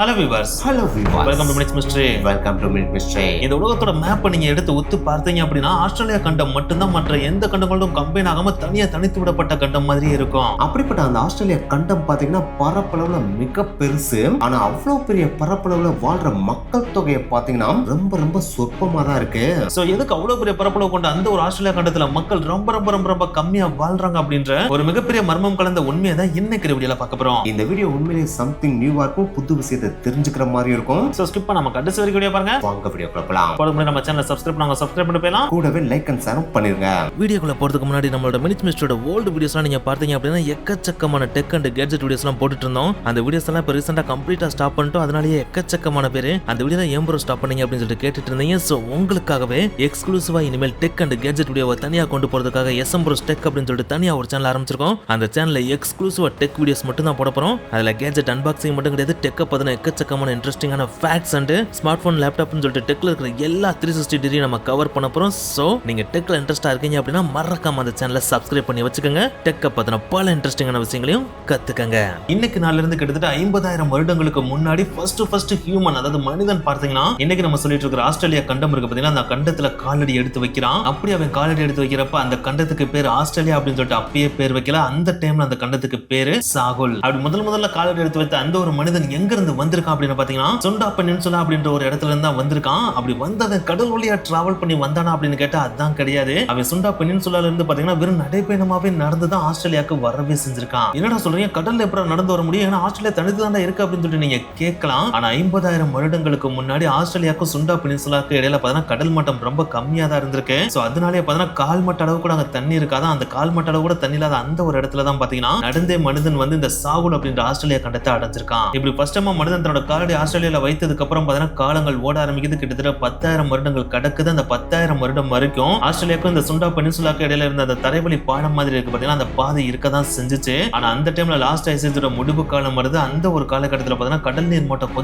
Hello viewers. Welcome to Minutes Mystery. இந்த உலகத்தோட மேப்பை நீங்க எடுத்து ஒத்து பார்த்தீங்க அப்படின்னா ஆஸ்திரேலியா கண்டம் மட்டும்தான் மற்ற எந்த கண்டங்களும் கம்பைன் ஆகாம தனியா தனித்து விடப்பட்ட கண்டம் மாதிரியே இருக்கும். அப்படிப்பட்ட அந்த ஆஸ்திரேலியா கண்டம் பாத்தீங்கன்னா பரப்பளவுல மிக பெருசு. ஆனா அவ்வளவு பெரிய பரப்பளவுல வாழ்ற மக்கள் தொகையை பாத்தீங்கன்னா ரொம்ப ரொம்ப சொற்பமா தான் இருக்கு. சோ எதுக்கு அவ்வளவு பெரிய பரப்பளவு கொண்ட அந்த ஒரு ஆஸ்திரேலியா கண்டத்துல மக்கள் ரொம்ப ரொம்ப ரொம்ப ரொம்ப கம்மியா வாழ்றாங்க அப்படின்ற ஒரு மிகப்பெரிய மர்மம் கலந்த உண்மையை தான் இன்னைக்கு வீடியோல பார்க்க போறோம். இந்த வீடியோ உண்மையிலேயே சம்திங் நியூவா இருக்கும், புது விஷயத்தை தெரிஞ்சுக்கிற மாதிரி இருக்கும். சோ ஸ்கிப் பண்ணாம கடைசி வரைக்கும் வீடியோ பாருங்க. வாங்க வீடியோக்குள்ள போலாம். போறதுக்கு முன்னாடி நம்ம சேனலை சப்ஸ்கிரைப் பண்ணி போயலாம். கூடவே லைக் அண்ட் ஷேர் பண்ணிருங்க. வீடியோக்குள்ள போறதுக்கு முன்னாடி நம்மளோட மினிட்ஸ் மிஸ்டரோட ஓல்டு வீடியோஸ்லாம் நீங்க பார்த்தீங்க அப்படின்னா எக்கச்சக்கமான டெக் அண்ட் கேட்ஜெட் வீடியோஸ்லாம் போட்டுட்டு இருந்தோம். அந்த வீடியோஸ் எல்லாம் இப்போ ரீசெண்டா கம்ப்ளீட்டா ஸ்டாப் பண்ணிட்டோம். அதனாலேயே எக்கச்சக்கமான பேர் அந்த வீடியோ ஏன் ப்ரோ ஸ்டாப் பண்ணீங்க அப்படின்னு சொல்லிட்டு கேட்டுட்டு இருந்தீங்க. சோ உங்களுக்காகவே எக்ஸ்க்ளூசிவா இனிமேல் டெக் அண்ட் கேட்ஜெட் வீடியோவை தனியா கொண்டு போறதுக்காக எஸ்எம் ப்ரோஸ் டெக் அப்படின்னு சொல்லிட்டு தனியா ஒரு சேனல் ஆரம்பிச்சிருக்கோம். அந்த சேனல்ல எக்ஸ்க்ளூசிவா டெக் வீடியோஸ் மட்டும் தான் போட போறோம். அதுல கேட்ஜெட் அன்பாக்சிங் மட்டும் கிடையாது, டெக்கை பத்தின எக்கச்சக்கமான இன்ட்ரெஸ்டிங்கான ஃபேக்ட்ஸ் அண்ட் ஸ்மார்ட் போன் லேப்டாப்னு சொல்லிட்டு டெக்ல இருக்கிற எல்லா 360 டிகிரி நம்ம கவர் பண்ண போறோம். சோ நீங்க டெக்ல இன்ட்ரெஸ்டா இருக்கீங்க அப்படின்னா மறக்காம அந்த சேனலை சப்ஸ்கிரைப் பண்ணி வச்சுக்கோங்க. டெக்கை பத்தின பல இன்ட்ரெஸ்டிங்கான விஷயங்களையும் கத்துக்கங்க. இன்னைக்கு நாள்ல இருந்து கிட்டத்தட்ட 50,000 வருடங்களுக்கு முன்னாடி ஃபர்ஸ்ட் ஹியூமன், அதாவது மனிதன் பார்த்தீங்கன்னா இன்னைக்கு நம்ம சொல்லிட்டு இருக்கிற ஆஸ்திரேலியா கண்டம் இருக்கு பாத்தீங்கன்னா, அந்த கண்டத்துல காலடி எடுத்து வைக்கிறான். அப்படி அவன் காலடி எடுத்து வைக்கிறப்ப அந்த கண்டத்துக்கு பேர் ஆஸ்திரேலியா அப்படின்னு சொல்லிட்டு அப்பயே பேர் வைக்கல. அந்த டைம்ல அந்த கண்டத்துக்கு பேரு சாகுல். அப்படி முதல்ல காலடி எடுத்து வைத்த அந்த ஒரு மனிதன் எங்க இருந்து வந்திருக்கான் அப்படின்னு பாத்தீங்கன்னா சுண்டா பெனின்சுலா அப்படின்ற ஒரு இடத்துல இருந்து தான் வந்திருக்கான். அப்படி வந்தவன் கடல் வழியா டிராவல் பண்ணி வந்தானா அப்படின்னு கேட்டா அதான் கிடையாது. அவன் சுண்டா பெனின்சுலால இருந்து பாத்தீங்கன்னா வெறும் நடைபயணமாவே நடந்துதான் ஆஸ்திரேலியாவுக்கு வரவே செஞ்சிருக்கான். என்னடா சொல்றீங்க, கடல்ல எப்படி நடந்து வர முடியும்? ஏன்னா ஆஸ்திரேலியா தனித்து தான் இருக்கு அப்படின்னு சொல்லிட்டு நீங்க கேட்கலாம். ஆனா 50,000 வருடங்களுக்கு முன்னாடி ஆஸ்திரேலியாவுக்கும் சுண்டா பெனின்சுலாக்கு இடையில பாத்தீங்கன்னா கடல் மட்டம் ரொம்ப கம்மியா தான் இருந்திருக்கு. சோ அதனாலே பாத்தீங்கன்னா கால் மட்ட அளவு கூட அங்க தண்ணி இருக்காதான். அந்த கால் மட்ட அளவு கூட தண்ணி இல்லாத அந்த ஒரு இடத்துல தான் பாத்தீங்கன்னா நடந்தே மனிதன் வந்து இந்த சாகுல் அப்படின்ற ஆஸ்திரேலியா கண்டத்தை அடைஞ்சிருக்கான். இப்படி ஃபர்ஸ்ட் டைம் மனிதன் தன்னோட காலடி ஆஸ்திரேலியால வைத்ததுக்கு அப்புறம் பாத்தீங்கன்னா காலங்கள் ஓட ஆரம்பிக்குது. கிட்டத்தட்ட 10,000 வருடங்கள் கடக்குது. அந்த 10,000 வருடம் வரைக்கும் ஆஸ்திரேலியாவுக்கும் இந்த சுண்டா பெனின்சுலாக்கு இடையில இருந்த அந்த தரைவழி பாலம் மாதிரி இருக்கு பாத்தீங்கன்னா, அந்த பாதை இருக்கதான் செஞ்சுச்சு. ஆனா அந்த டைம்ல லாஸ்ட் ஐசேஜோட முடிவு காலம் வருது. அந்த ஒரு காலகட்டத்துல பாத்தீங்கன்னா கடல் நீர் மட்டம்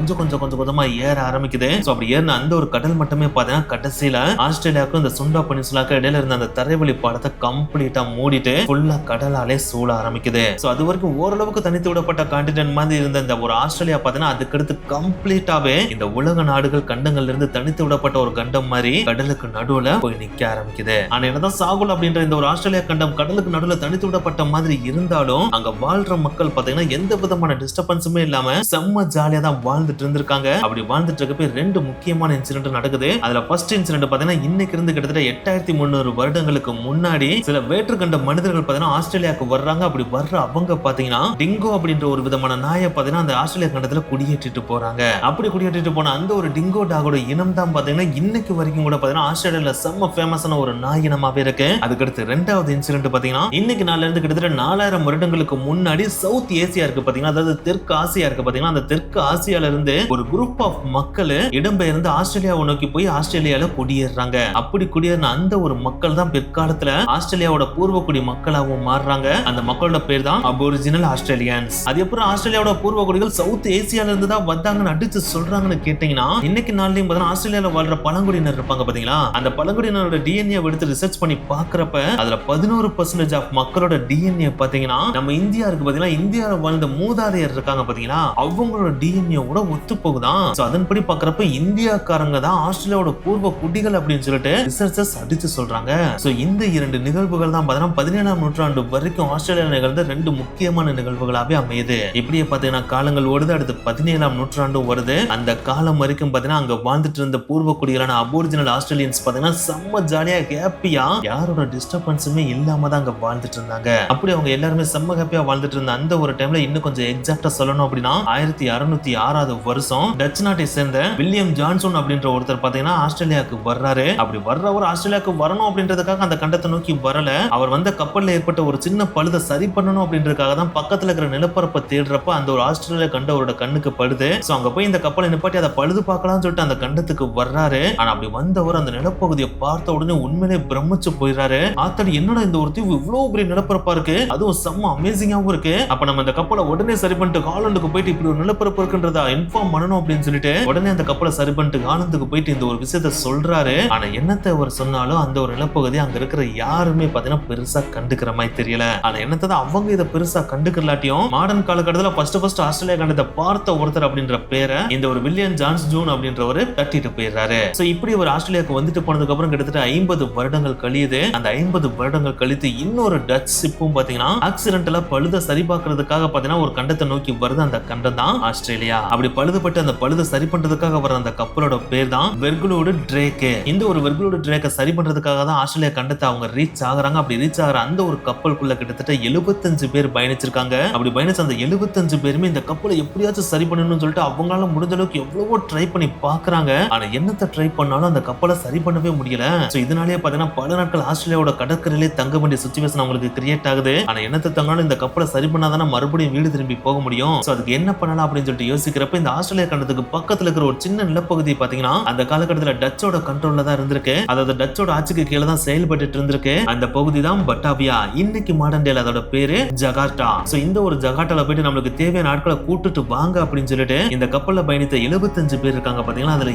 கொஞ்சமா ஏற ஆரம்பிக்குது. சோ அப்படி ஏறின அந்த ஒரு கடல் மட்டமே பாத்தீங்கன்னா கடைசியில ஆஸ்திரேலியாவுக்கும் இந்த சுண்டா பெனின்சுலாக்கு இடையில இருந்த அந்த தரைவழி பாலத்தை கம்ப்ளீட்டா மூடிட்டு ஃபுல்லா கடலாலே சூழ ஆரம்பிக்குது. சோ அது வரைக்கும் ஓரளவுக்கு தனித்து விடப்பட்ட கான்டினென்ட் மாதிரி இருந்த இந்த ஒரு ஆஸ்திரேலியா பாத்தீங்கன்னா அதுக்கடுத்து கம்ப்ளீட்டாவே இந்த உலக நாடுகள் கண்டங்கள்ல இருந்து தனித்து விடப்பட்ட ஒரு கண்டம் மாதிரி கடலுக்கு நடுவுல போய் நிக்க ஆரம்பிக்குது. ஆனா என்னதான் சாகுல் அப்படின்ற இந்த ஒரு ஆஸ்திரேலியா கண்டம் கடலுக்கு நடுவுல தனித்து விடப்பட்ட மாதிரி இருந்தாலும் அங்க வாழ்ற மக்கள் பாத்தீங்கன்னா எந்த விதமான டிஸ்டர்பன்ஸுமே இல்லாம செம்ம ஜாலியா தான் வாழ்ந்துட்டு இருந்திருக்காங்க. அப்படி வாழ்ந்துட்டு இருக்கப்ப 2 முக்கியமான இன்சிடென்ட் நடக்குது. அதுல ஃபர்ஸ்ட் இன்சிடென்ட் பாத்தீங்கன்னா இன்னைக்கு இருந்து கிட்டத்தட்ட 8,300 வருடங்களுக்கு முன்னாடி சில வேற்று கண்ட மனிதர்கள் பாத்தீங்கன்னா ஆஸ்திரேலியாவுக்கு வர்றாங்க. அப்படி வர்ற அவங்க பாத்தீங்கன்னா டிங்கோ அப்படின்ற ஒரு விதமான நாயை பாத்தீங்கன்னா அந்த ஆஸ்திரேலியா கண்டத்துல குடியேற்றிட்டு போறாங்க. அப்படி குடியேற்றிட்டு போன அந்த ஒரு டிங்கோ டாகோட இனம் தான் பாத்தீங்கன்னா இன்னைக்கு வரைக்கும் கூட பாத்தீங்கன்னா ஆஸ்திரேலியால செம்ம ஃபேமஸான ஒரு நாய் இனமாவே இருக்கு. அதுக்கடுத்து 2வது இன்சிடென்ட் பாத்தீங்கன்னா இன்னைக்கு நாள்ல இருந்து கிட்டத்தட்ட 4,000 வருடங்களுக்கு முன்னாடி சவுத் ஏசியா இருக்கு பாத்தீங்கன்னா, அதாவது தெற்கு ஆசியா இருக்கு பாத்தீங்கன்னா, அந்த தெற்கு ஆசியால இருந்து ஒரு குரூப் ஆஃப் மக்கள் இடம்பெயர்ந்து ஆஸ்திரேலியாவை நோக்கி போய் ஆஸ்திரேலியால குடியேறாங்க. அப்படி குடியேறின அந்த ஒரு மக்கள் தான் பிற்காலத்துல ஆஸ்திரேலியாவோட பூர்வக்குடி மக்களாகவும் மாறுறாங்க. அந்த மக்களோட பேர் தான் அபோரிஜினல் ஆஸ்திரேலியன்ஸ். அது எப்படி ஆஸ்திரேலியாவோட பூர்வக்குடிகள் சவுத் ஏசியால இருந்து தான் வந்தாங்கன்னு அடிச்சு சொல்றாங்கன்னு கேட்டீங்கன்னா, இன்னைக்கு நாள்லயும் பாத்தீங்கன்னா ஆஸ்திரேலியால வாழ்ற பழங்குடியினர் இருப்பாங்க பாத்தீங்களா, அந்த பழங்குடியினரோட டிஎன்ஏ எடுத்து ரிசர்ச் பண்ணி பாக்குறப்ப அதுல 11% ஆஃப் மக்களோட டிஎன்ஏ பாத்தீங்கன்னா நம்ம இந்தியா இருக்கு பாத்தீங்கன்னா, இந்தியால வாழ்ந்த மூதாதையர் இருக்காங்க பாத்தீங்களா, அவங்களோட டிஎன்ஏ கூட ஒத்து போகுதான். சோ அதன்படி பாக்குறப்ப இந்தியாக்காரங்க தான் ஆஸ்திரேலியாவோட பூர்வ குடிகள் அப்படின்னு சொல்லிட்டு ரிசர்ச்சர்ஸ் அடிச்சு சொல்றாங்க. சோ இந்த 2 நிகழ்வுகள் தான் பாத்தீங்கன்னா 17ஆம் நூற்றாண்டு வரைக்கும் ஆஸ்திரேலியால நிகழ்ந்த 2 முக்கியமான நிகழ்வுகளாவே அமையுது. இப்படியே பாத்தீங்கன்னா காலங்கள் ஓடுது. அடுத்து 17ஆம் நூற்றாண்டு வருது. அந்த காலம் வரைக்கும் பாத்தீங்கன்னா அங்க வாழ்ந்துட்டு இருந்த பூர்வ குடிகளான அபோரிஜினல் ஆஸ்திரேலியன்ஸ் பாத்தீங்கன்னா செம்ம ஜாலியா ஹேப்பியா யாரோட டிஸ்டர்பன்ஸுமே இல்லாம தான் அங்க வாழ்ந்துட்டு இருந்தாங்க. அப்படி அவங்க எல்லாருமே செம்ம ஹேப்பியா வாழ்ந்துட்டு இருந்த அந்த ஒரு டைம்ல இன்னும் கொஞ்சம் எக்ஸாக்ட்டா சொல்லணும் அப்படின்னா 1606வது வருஷம் டச் நாட்டை சேர்ந்த வில்லியம் ஜான்சன் அப்படின்ற ஒருத்தர் பாத்தீங்கன்னா ஆஸ்திரேலியாவுக்கு வர்றாரு. அப்படி வர்றவர் ஆஸ்திரேலியாவுக்கு வரணும் அப்படின்றதுக்காக அந்த கண்டத்தை நோக்கி வரல. அவர் வந்த கப்பல்ல ஏற்பட்ட ஒரு சின்ன பழுதை சரி பண்ணணும் அப்படின்றதுக்காக தான் பக்கத்துல இருக்கிற நிலப்பரப்பை தேடுறப்ப அந்த ஒரு ஆஸ்திரேலியா கண்டவரோட கண்ணுக்கு படுது. சோ அங்க போய் இந்த கப்பலை நிப்பாட்டி அதை பழுது பார்க்கலாம்னு சொல்லிட்டு அந்த கண்டத்துக்கு வர்றாரு. ஆனா அப்படி வந்தவர் அந்த நிலப்பகுதியை பார்த்த உடனே உண்மையிலே பிரமிச்சு போயிடுறாரு. ஆத்தடி என்னடா இந்த ஒரு தீவு இவ்வளவு பெரிய நிலப்பரப்பா இருக்கு, அதுவும் செம்ம அமேசிங்காவும் இருக்கு. அப்ப நம்ம இந்த கப்பலை உடனே சரி பண்ணிட்டு ஹாலண்டுக்கு போயிட்டு இப்படி ஒரு நிலப்பரப்பு இருக்குன்றதா இன்ஃபார்ம் பண்ணணும் அப்படின்னு சொல்லிட்டு உடனே அந்த கப்பலை சரி பண்ணிட்டு ஹாலண்டுக்கு போயிட்டு இந்த ஒரு விஷயத்த சொல்றாரு. ஆனா என்னத்தை அவர் சொன்னாலும் அந்த ஒரு நிலப்பகுதி அங்க இருக்கிற யாருமே பாத்தீங்கன்னா பெருசா கண்டுக்கிற மாதிரி தெரியல. ஆனா என்னத்தை அவங்க இதை பெருசா கண்டுக்கலாட்டியும் மாடர்ன் காலகட்டத்துல ஃபர்ஸ்ட் ஆஸ்திரேலியா கண்டத்தை பார்த்த ஒருத்தர் அப்படின்ற பேரை இந்த ஒரு வில்லியம் ஜான்ஸ் ஜூன் அப்படின்றவரு தட்டிட்டு போயிடுறாரு. சோ இப்படி ஒரு ஆஸ்திரேலியாவுக்கு வந்துட்டு போனதுக்கு அப்புறம் கிட்டத்தட்ட 50 வருடங்கள் கழியுது. அந்த 50 வருடங்கள் கழித்து இன்னொரு டச் ஷிப்பும் பாத்தீங்கன்னா ஆக்சிடென்டலா பழுத சரி பார்க்கறதுக்காக பாத்தீங்கன்னா ஒரு கண்டத்தை நோக்கி வருது. அந்த கண்டம் தான் ஆஸ்திரேலியா. அப்படி பழுதுபட்டு அந்த பழுத சரி பண்றதுக்காக வர அந்த கப்பலோட பேர் தான் வெர்குலோடு டிரேக். இந்த ஒரு வெர்குலோடு டிரேக்கை சரி பண்றதுக்காக தான் ஆஸ்திரேலியா கண்டத்தை அவங்க ரீச் ஆகுறாங்க. அப்படி ரீச் ஆகிற அந்த ஒரு கப்பலுக்குள்ள கிட்டத்தட்ட 75 பேர் பயணிச்சிருக்காங்க. அப்படி பயணிச்ச அந்த 75 பேருமே இந்த கப்பலை எப்படியாச்சும் சரி பண்ணணும்னு சொல்லிட்டு அவங்களால முடிஞ்ச அளவுக்கு எவ்வளவோ ட்ரை பண்ணி பாக்குறாங்க. ஆனா என்னத்தை ட்ரை பண்ணாலும் அந்த கப்பலை சரி பண்ணவே முடியல. சோ இதனாலேயே பாத்தீங்கன்னா பல நாட்கள் ஆஸ்திரேலியாவோட கடற்கரையிலே தங்க வேண்டிய சிச்சுவேஷன் அவங்களுக்கு கிரியேட் ஆகுது. ஆனா என்னத்தை தங்கினாலும் இந்த கப்பலை சரி பண்ணாதானே மறுபடியும் வீடு திரும்பி போக முடியும். சோ அதுக்கு என்ன பண்ணலாம் அப்படின்னு சொல்லிட்டு யோசிக்கிறப்ப இந்த ஆஸ்திரேலியா கண்டத்துக்கு பக்கத்துல இருக்கிற ஒரு சின்ன நிலப்பகுதி பாத்தீங்கன்னா அந்த காலகட்டத்தில் டச்சோட கண்ட்ரோல்ல தான் இருந்திருக்கு. அதாவது டச்சோட ஆட்சிக்கு கீழே தான் செயல்பட்டு இருந்திருக்கு. அந்த பகுதி தான் பட்டாவியா. இன்னைக்கு மாடர்ன் டேல அதோட பேரு ஜகார்டா. சோ இந்த ஒரு ஜகார்டால போயிட்டு நம்மளுக்கு தேவையான ஆட்களை கூட்டிட்டு வாங்க அப்படின்னு சொல்லிட்டு இந்த கப்பல்ல பயணித்த 75 பேர் இருக்காங்க பாத்தீங்களா. அதுல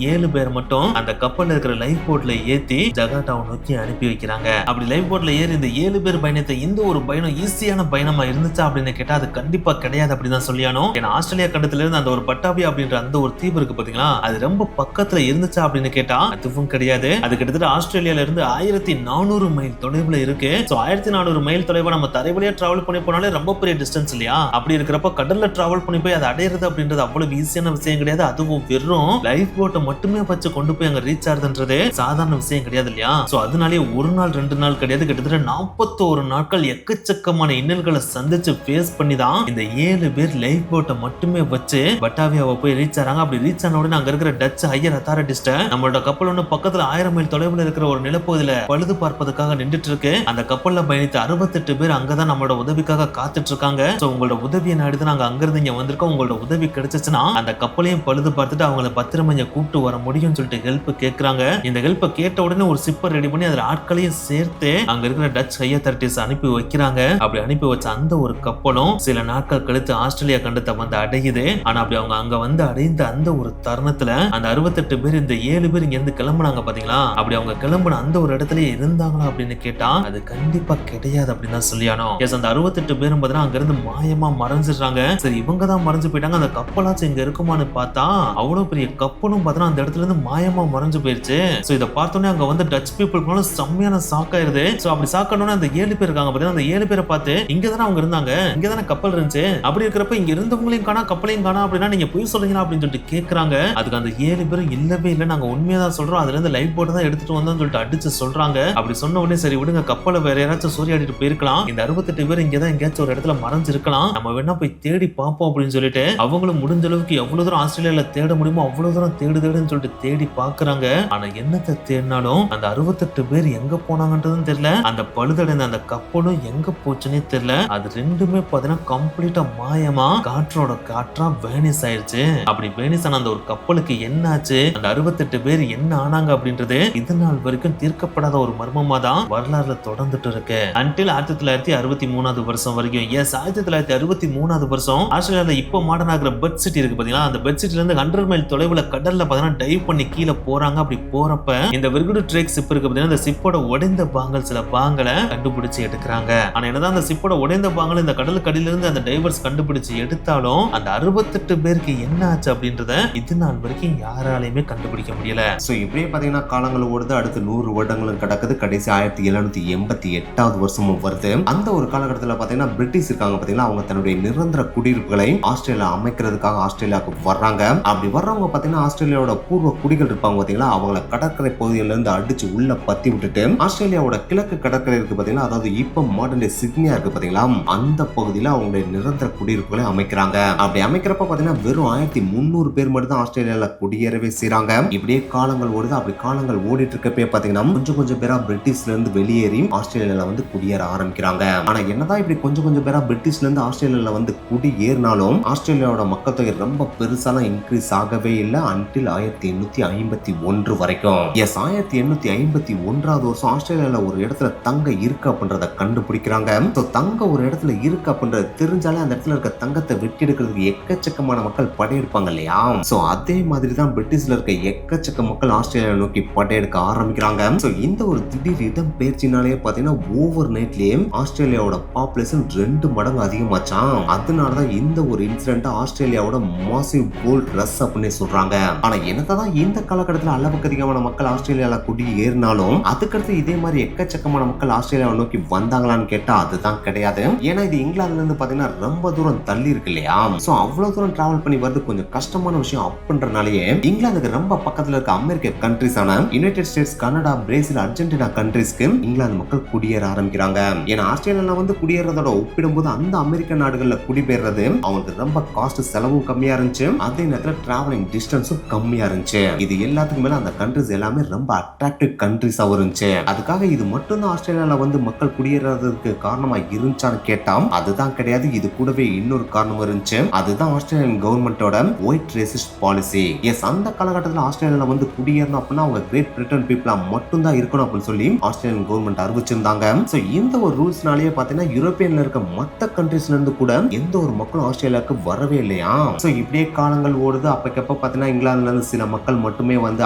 7 பேர் மட்டும் அந்த கப்பல்ல இருக்கிற லைஃப் போட்ல ஏத்தி ஜகார்டாவை நோக்கி அனுப்பி வைக்கிறாங்க. அப்படி லைஃப் போட்ல ஏறி இந்த 7 பேர் பயணித்த இந்த ஒரு பயணம் ஈஸியான பயணமா இருந்துச்சா அப்படின்னு கேட்டா அது கண்டிப்பா கிடையாது அப்படிதான் சொல்லியானோ. ஏன்னா ஆஸ்திரேலியா கண்டத்துல இருந்து அந்த ஒரு பட்டாபியா அப்படின்ற அந்த ஒரு தீவு இருக்கு பாத்தீங்களா, அது ரொம்ப பக்கத்துல இருந்துச்சா அப்படின்னு கேட்டா அதுவும் கிடையாது. அது கிட்டத்தட்ட ஆஸ்திரேலியால இருந்து 1400 மைல் தொலைவுல இருக்கு. சோ 1400 மைல் தொலைவா நம்ம தரைவழியா டிராவல் பண்ணி போனாலே ரொம்ப பெரிய டிஸ்டன்ஸ் இல்லையா. அப்படி இருக்கிறப்ப கடல்ல டிராவல் பண்ணி போய் அதை அடையிறது அப்படின்றது அவ்வளவு ஈஸியான விஷயம் கிடையாது. அதுவும் வெறும் லைஃப் போட்டை மட்டுமே வச்சு கொண்டு போய் அங்க ரீச் ஆகுதுன்றது சாதாரண விஷயம் கிடையாது இல்லையா. சோ அதனாலே ஒரு நாள் 2 நாள் கிடையாது, கிட்டத்தட்ட 41 நாட்கள் எக்கச்சக்கமான இன்னல்களை சந்திச்சு ஃபேஸ் பண்ணி தான் இந்த 7 பேர் லைஃப் போட்டை மட்டுமே வச்சு பட்டாவியாவை போய் ரீச் ஆறாங்க. அப்படி ரீச் ஆன உடனே அங்க இருக்கிற டச் ஹையர் அத்தாரிட்டிஸ்ட நம்மளோட கப்பல் ஒண்ணு பக்கத்துல 1000 மைல் தொலைவுல இருக்கிற ஒரு நிலப்பகுதியில பழுது பார்ப்பதற்காக நின்றுட்டு இருக்கு. அந்த கப்பல்ல பயணித்த 68 பேர் அங்கதான் நம்மளோட உதவிக்காக காத்துட்டு இருக்காங்க. சோ உங்களோட உதவியை நாடுதான் நாங்க அங்கிருந்து இங்க வந்திருக்கோம். உங்களோட உதவி கிடைச்சிச்சுன்னா அந்த கப்பலையும் பழுது பார்த்துட்டு அவங்கள பத்திரமா இங்க கூப்பிட்டு வர முடியும்னு சொல்லிட்டு ஹெல்ப் கேட்கறாங்க. இந்த ஹெல்ப் கேட்ட உடனே ஒரு சிப்பர் ரெடி பண்ணி அதுல ஆட்களையும் சேர்த்து அங்க இருக்கிற டச் ஹை அத்தாரிட்டிஸ் அனுப்பி வைக்கிறாங்க. அப்படி அனுப்பி வச்ச அந்த ஒரு கப்பலும் சில நாட்கள் கழித்து ஆஸ்திரேலியா கண்டத்தை வந்து அடையுது. ஆனா அப்படி அவங்க அங்க வந்து அடைந்த அந்த ஒரு தருணத்துல அந்த 68 பேர் இந்த 7 பேர் இங்க இருந்து கிளம்புனாங்க பாத்தீங்களா. அப்படி அவங்க கிளம்புன அந்த ஒரு இடத்துல இருந்தாங்களா அப்படின்னு கேட்டா அது கண்டிப்பா கிடையாது அப்படின்னு தான் சொல்லியானோ. அந்த 68 பேரும் பாத்தீங்கன்னா அங்க இருந்து மாயமா மறைஞ்சிடுறாங்க. சரி இவங்க தான் மறைஞ்சு போயிட்டாங்க, அந்த கப்பலாச்சும் இங்க இருக்குமான்னு பார்த்தா அவ்வளவு பெரிய கப்பலும் பாத்தீங்கன்னா அந்த இடத்துல இருந்து மாயமா மறைஞ்சு போயிருச்சு. சோ இதை பார்த்தோன்னே அங்க வந்து டச் பீப்புளுக்கு செம்மையான ஷாக் ஆயிருது. சோ அப்படி ஷாக் ஆனோட அந்த 7 பேர் இருக்காங்க பாத்தீங்கன்னா அந்த 7 பேரை பார்த்து இங்க தானே அவங்க இருந்தாங்க, இங்க தானே கப்பல் இருந்துச்சு, அப்படி இருக்கிறப்ப இங்க இருந்தவங்களையும் காணா கப்பலையும் காணா அப்படின்னா நீங்க போய் சொல்றீங்களா அப்படின்னு சொல்லிட்டு கேட்கறாங்க. அதுக்கு அந்த 7 பேரும் இல்லவே இல்லை, நாங்க உண்மையாதான் சொல்றோம், அதுல இருந்து லைஃப் போட்டு தான் எடுத்துட்டு வந்தோம்னு சொல்லிட்டு அடிச்சு சொல்றாங்க. அப்படி சொன்ன உடனே சரி விடுங்க, கப்பலை வேற யாராச்சும் சூறையாடிட்டு போயிருக்கலாம், இந்த 68 பேர் இங்கதான் எங்கேயாச்சும் ஒரு இடத்துல மறைஞ்சிருக்கலாம், நம்ம வேணா போய் தேடி பார்ப்போம் அப்படின்னு சொல்லிட்டு அவங்களும் முடிஞ்ச அளவுக்கு எவ்வளவு தூரம் ஆஸ்திரேலியால தேட முடியுமோ அவ்வளவு தூரம் தேடுன்னு சொல்லிட்டு தேடி பாக்குறாங்க. ஆனா என்னத்தை தேடினாலும் அந்த 68 பேர் எங்க போனாங்கன்றதும் தெரியல, அந்த பழுதடைந்த அந்த கப்பலும் எங்க போச்சுன்னே தெரியல. அது ரெண்டுமே பாத்தீங்கன்னா கம்ப்ளீட்டா மாயமா காற்றோட காற்றா வேனிஸ் ஆயிருச்சு. அப்படி வேனிஸ் ஆன அந்த ஒரு கப்பலுக்கு என்ன ஆச்சு, அந்த 68 பேர் என்ன ஆனாங்க அப்படின்றது இது நாள் வரைக்கும் தீர்க்கப்படாத ஒரு மர்மமா தான் வரலாறுல தொடர்ந்துட்டு இருக்கு. அன்டில் 1963 வருஷம் வரைக்கும். எஸ் 1963 வருஷம் ஆஸ்திரேலியால இப்போ மாடர்ன் ஆகிற பெர்த் சிட்டி இருக்கு பாத்தீங்களா, அந்த பெர்த் சிட்டில இருந்து 100 மைல் தொலைவுல கடல்ல பாத்தீங்கன்னா டைவ் பண்ணி கீழே போறாங்க. அப்படி போறப்ப இந்த வெர்குலோடு டிரேக் ஷிப் இருக்கு பாத்தீங்கன்னா, இந்த ஷிப்போட உடைந்த பாகங்கள் சில பாகங்களை கண்டுபிடிச்சு எடுக்கிறாங்க. ஆனா என்னதான் அந்த ஷிப்போட உடைந்த பாகங்கள் இந்த கடலுக்கு அடியில இருந்து அந்த டைவர்ஸ் கண்டுபிடிச்சு எடுத்தாலும் அந்த 68 பேருக்கு என்ன ஆச்சு அப்படின்றத இது நாள் வரைக்கும் யாராலையுமே கண்டுபிடிக்க முடியல. சோ இப்படியே பாத்தீங்கன்னா காலங்கள் ஓடுது, அடுத்து 100 வருடங்களும் கிடக்குது, கடைசி 1788 வருஷமும் வருது. அந்த ஒரு காலகட்டத்தில் பாத்தீங்கன்னா பிரிட்டிஷ் இருக்காங்க பாத்தீங்கன்னா, அவங்க தன்னுடைய நிரந்தர குடியிருப்புகளை ஆஸ்திரேலியா அமைக்கிறதுக்காக ஆஸ்திரேலியாவுக்கு வர்றாங்க. அப்படி வர்றவங்க பாத்தீங்கன்னா ஆஸ்திரேலியாவோட பூர்வ குடிகள் இருப்பாங்க பாத்தீங்களா, அவங்கள கடற்கரை பகுதியில இருந்து அடிச்சு உள்ள பத்தி விட்டுட்டு ஆஸ்திரேலியாவோட கிழக்கு கடற்கரை இருக்கு பாத்தீங்கன்னா, அதாவது இப்ப மாடர்ன் டே சிட்னியா இருக்கு பாத்தீங்களா, அந்த பகுதியில அவங்களுடைய நிரந்தர குடியிருப்புகளை அமைக்கிறாங்க. அப்படி அமைக்கிறப்ப பாத்தீங்கன்னா வெறும் 1300 பேர் மட்டும் தான் ஆஸ்திரேலியால குடியேறவே செய்றாங்க. இப்படியே காலங்கள் ஓடுது. அப்படி காலங்கள் ஓடிட்டு இருக்கப்பே பாத்தீங்கன்னா கொஞ்சம் பேரா பிரிட்டிஷ்ல இருந்து வெளியேறி ஆஸ்திரேலியால வந்து குடியேற ஆரம்பிக்கிறாங்க. ஆனா என்னதான் இப்படி கொஞ்சம் பேரா பிரிட்டிஷ்ல இருந்து ஆஸ்திரேலியால வந்து குடியேறினாலும் ஆஸ்திரேலியாவோட மக்கள் தொகை ரொம்ப பெருசாலாம் இன்க்ரீஸ் ஆகவே இல்லை அன்டில் 1851 வரைக்கும். எஸ் 1851 வருஷம் ஆஸ்திரேலியால ஒரு இடத்துல தங்க இருக்கு அப்படின்றத கண்டுபிடிக்கிறாங்க. தங்க ஒரு இடத்துல இருக்கு அப்படின்றது தெரிஞ்சாலே அந்த இடத்துல இருக்க தங்கத்தை வெட்டி எடுக்கிறதுக்கு எக்கச்சக்கமான மக்கள் படையெடுப்பாங்க இல்லையா. சோ அதே மாதிரி தான் பிரிட்டிஷ்ல இருக்க எக்கச்சக்க மக்கள் ஆஸ்திரேலியா நோக்கி படையெடுக்க ஆரம்பிக்கிறாங்க. சோ இந்த ஒரு திடீர் இடம் பேர்ச்சினாலே பாத்தீங்கன்னா ஓவர் நைட்லயே ஆஸ்திரேலியாவோட பாப்புலேஷன் 2 மடங்கு அதிகமாச்சான். அதனாலதான் இந்த ஒரு இன்சிடென்ட் கான்டினென்ட் ஆஸ்திரேலியாவோட மாசிவ் கோல்ட் ரஷ் அப்படின்னு சொல்றாங்க. ஆனா என்னதான் இந்த காலகட்டத்தில் அளவுக்கு அதிகமான மக்கள் ஆஸ்திரேலியால குடி ஏறினாலும் அதுக்கடுத்து இதே மாதிரி எக்கச்சக்கமான மக்கள் ஆஸ்திரேலியாவை நோக்கி வந்தாங்களான்னு கேட்டா அதுதான் கிடையாது. ஏன்னா இது இங்கிலாந்துல இருந்து பாத்தீங்கன்னா ரொம்ப தூரம் தள்ளி இருக்கு இல்லையா? சோ அவ்வளவு தூரம் டிராவல் பண்ணி வரது கொஞ்சம் கஷ்டமான விஷயம் அப்படின்றனாலேயே இங்கிலாந்துக்கு ரொம்ப பக்கத்துல இருக்க அமெரிக்க கண்ட்ரிஸான united states, Canada, Brazil, Argentina கண்ட்ரிஸ்க்கு இங்கிலாந்து மக்கள் குடியேற ஆரம்பிக்கிறாங்க. ஏன்னா ஆஸ்திரேலியால வந்து குடியேறதோட ஒப்பிடும்போது அந்த அமெரிக்க நாடுகள்ல குடிபெயர்றது அவங்களுக்கு ரொம்ப காஸ்ட் செலவும் கம்மியா இருந்துச்சு, அதே நேரத்துல டிராவலிங் டிஸ்டன்ஸும் கம்மியா இருந்துச்சு. இது எல்லாத்துக்கும் மேல அந்த கண்ட்ரிஸ் எல்லாமே ரொம்ப அட்ராக்டிவ் கண்ட்ரிஸா இருந்துச்சு. அதுக்காக இது மட்டும் தான் ஆஸ்திரேலியால வந்து மக்கள் குடியேறதுக்கு காரணமா இருந்துச்சான்னு கேட்டா அதுதான் கிடையாது. இது கூடவே இன்னொரு காரணம் இருந்துச்சு. அதுதான் ஆஸ்திரேலியன் கவர்மெண்டோட ஒயிட் ரேசிஸ்ட் பாலிசி. எஸ், அந்த காலகட்டத்தில் ஆஸ்திரேலியால வந்து குடியேறணும் அப்படின்னா அவங்க கிரேட் பிரிட்டன் பீப்புளா மட்டும் தான் இருக்கணும் அப்படின்னு சொல்லி ஆஸ்திரேலியன் கவர்மெண்ட் அறிவிச்சிருந்தாங்க. சோ இந்த ஒரு ரூல்ஸ்னாலேயே பாத்தீங்கன்னா யூரோப்பியன்ல இருக்க மத்த கண்ட்ரிஸ்ல இருந்து கூட எந்த ஒரு மக்களும் ஆஸ்திரேலியாவுக்கு வரவே இல்லையா? சோ இப்படியே காலங்கள் ஓடுது. அப்பக்கப்ப பாத்தீங்கன்னா இங்கிலாந்துல இருந்து சில மக்கள் மட்டுமே வந்து